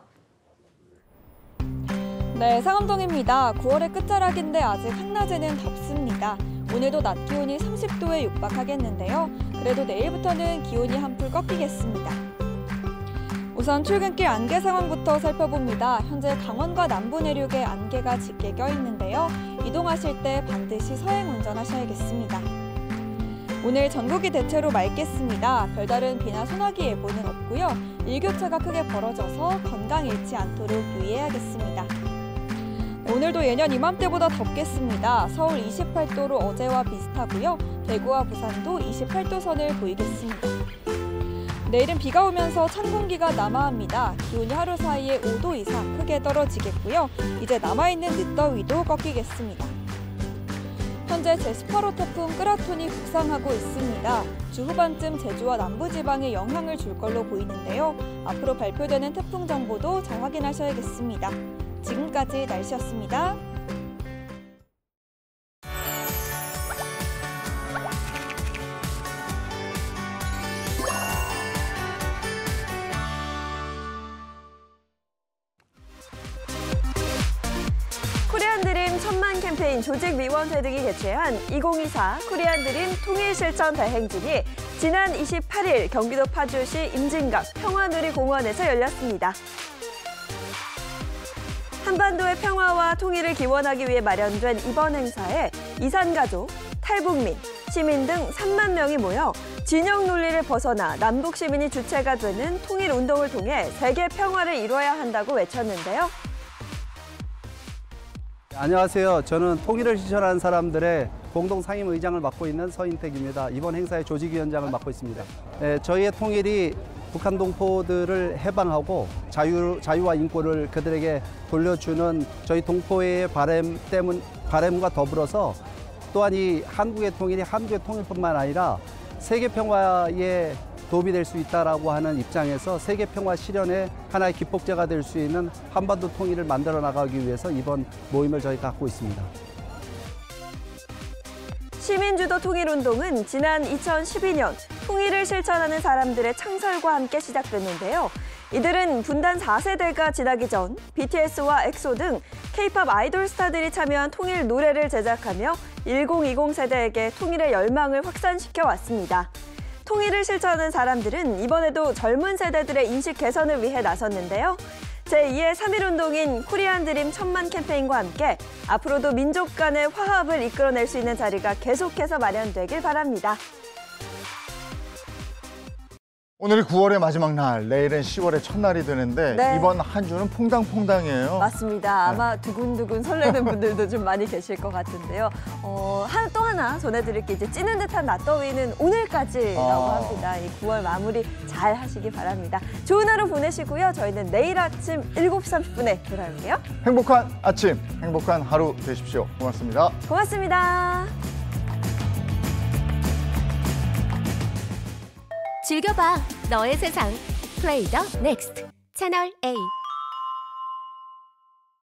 네, 상암동입니다. 9월의 끝자락인데 아직 한낮에는 덥습니다. 오늘도 낮 기온이 30도에 육박하겠는데요. 그래도 내일부터는 기온이 한풀 꺾이겠습니다. 우선 출근길 안개 상황부터 살펴봅니다. 현재 강원과 남부 내륙에 안개가 짙게 껴있는데요. 이동하실 때 반드시 서행 운전하셔야겠습니다. 오늘 전국이 대체로 맑겠습니다. 별다른 비나 소나기 예보는 없고요. 일교차가 크게 벌어져서 건강 잃지 않도록 유의해야겠습니다. 오늘도 예년 이맘때보다 덥겠습니다. 서울 28도로 어제와 비슷하고요. 대구와 부산도 28도 선을 보이겠습니다. 내일은 비가 오면서 찬 공기가 남하합니다. 기온이 하루 사이에 5도 이상 크게 떨어지겠고요. 이제 남아있는 늦더위도 꺾이겠습니다. 현재 제18호 태풍 끄라톤이 북상하고 있습니다. 주 후반쯤 제주와 남부지방에 영향을 줄 걸로 보이는데요. 앞으로 발표되는 태풍 정보도 잘 확인하셔야겠습니다. 지금까지 날씨였습니다. 코리안 드림 천만 캠페인 조직위원회 등이 개최한 2024 코리안 드림 통일실천 대행진이 지난 28일 경기도 파주시 임진각 평화누리공원에서 열렸습니다. 한반도의 평화와 통일을 기원하기 위해 마련된 이번 행사에 이산가족, 탈북민, 시민 등 3만 명이 모여 진영 논리를 벗어나 남북 시민이 주체가 되는 통일운동을 통해 세계 평화를 이뤄야 한다고 외쳤는데요. 안녕하세요. 저는 통일을 실천하는 사람들의 공동상임의장을 맡고 있는 서인택입니다. 이번 행사의 조직위원장을 맡고 있습니다. 저희의 통일이 북한 동포들을 해방하고 자유와 인권을 그들에게 돌려주는 저희 동포의 바람과 더불어서 또한 이 한국의 통일이 한국의 통일뿐만 아니라 세계 평화에 도움이 될 수 있다라고 하는 입장에서 세계 평화 실현의 하나의 기폭제가 될 수 있는 한반도 통일을 만들어 나가기 위해서 이번 모임을 저희가 갖고 있습니다. 시민주도 통일운동은 지난 2012년 통일을 실천하는 사람들의 창설과 함께 시작됐는데요. 이들은 분단 4세대가 지나기 전 BTS와 엑소 등 K-팝 아이돌 스타들이 참여한 통일 노래를 제작하며 1020 세대에게 통일의 열망을 확산시켜 왔습니다. 통일을 실천하는 사람들은 이번에도 젊은 세대들의 인식 개선을 위해 나섰는데요. 제2의 3.1운동인 코리안 드림 1000만 캠페인과 함께 앞으로도 민족 간의 화합을 이끌어낼 수 있는 자리가 계속해서 마련되길 바랍니다. 오늘이 9월의 마지막 날, 내일은 10월의 첫날이 되는데 네. 이번 한 주는 퐁당퐁당이에요. 맞습니다. 아마 두근두근 설레는 분들도 좀 많이 계실 것 같은데요. 또 하나 전해드릴 게 이제 찌는 듯한 낮더위는 오늘까지라고 합니다. 이 9월 마무리 잘 하시기 바랍니다. 좋은 하루 보내시고요. 저희는 내일 아침 7시 30분에 돌아올게요. 행복한 아침, 행복한 하루 되십시오. 고맙습니다. 고맙습니다. 즐겨봐, 너의 세상. 플레이 더 넥스트 채널 A.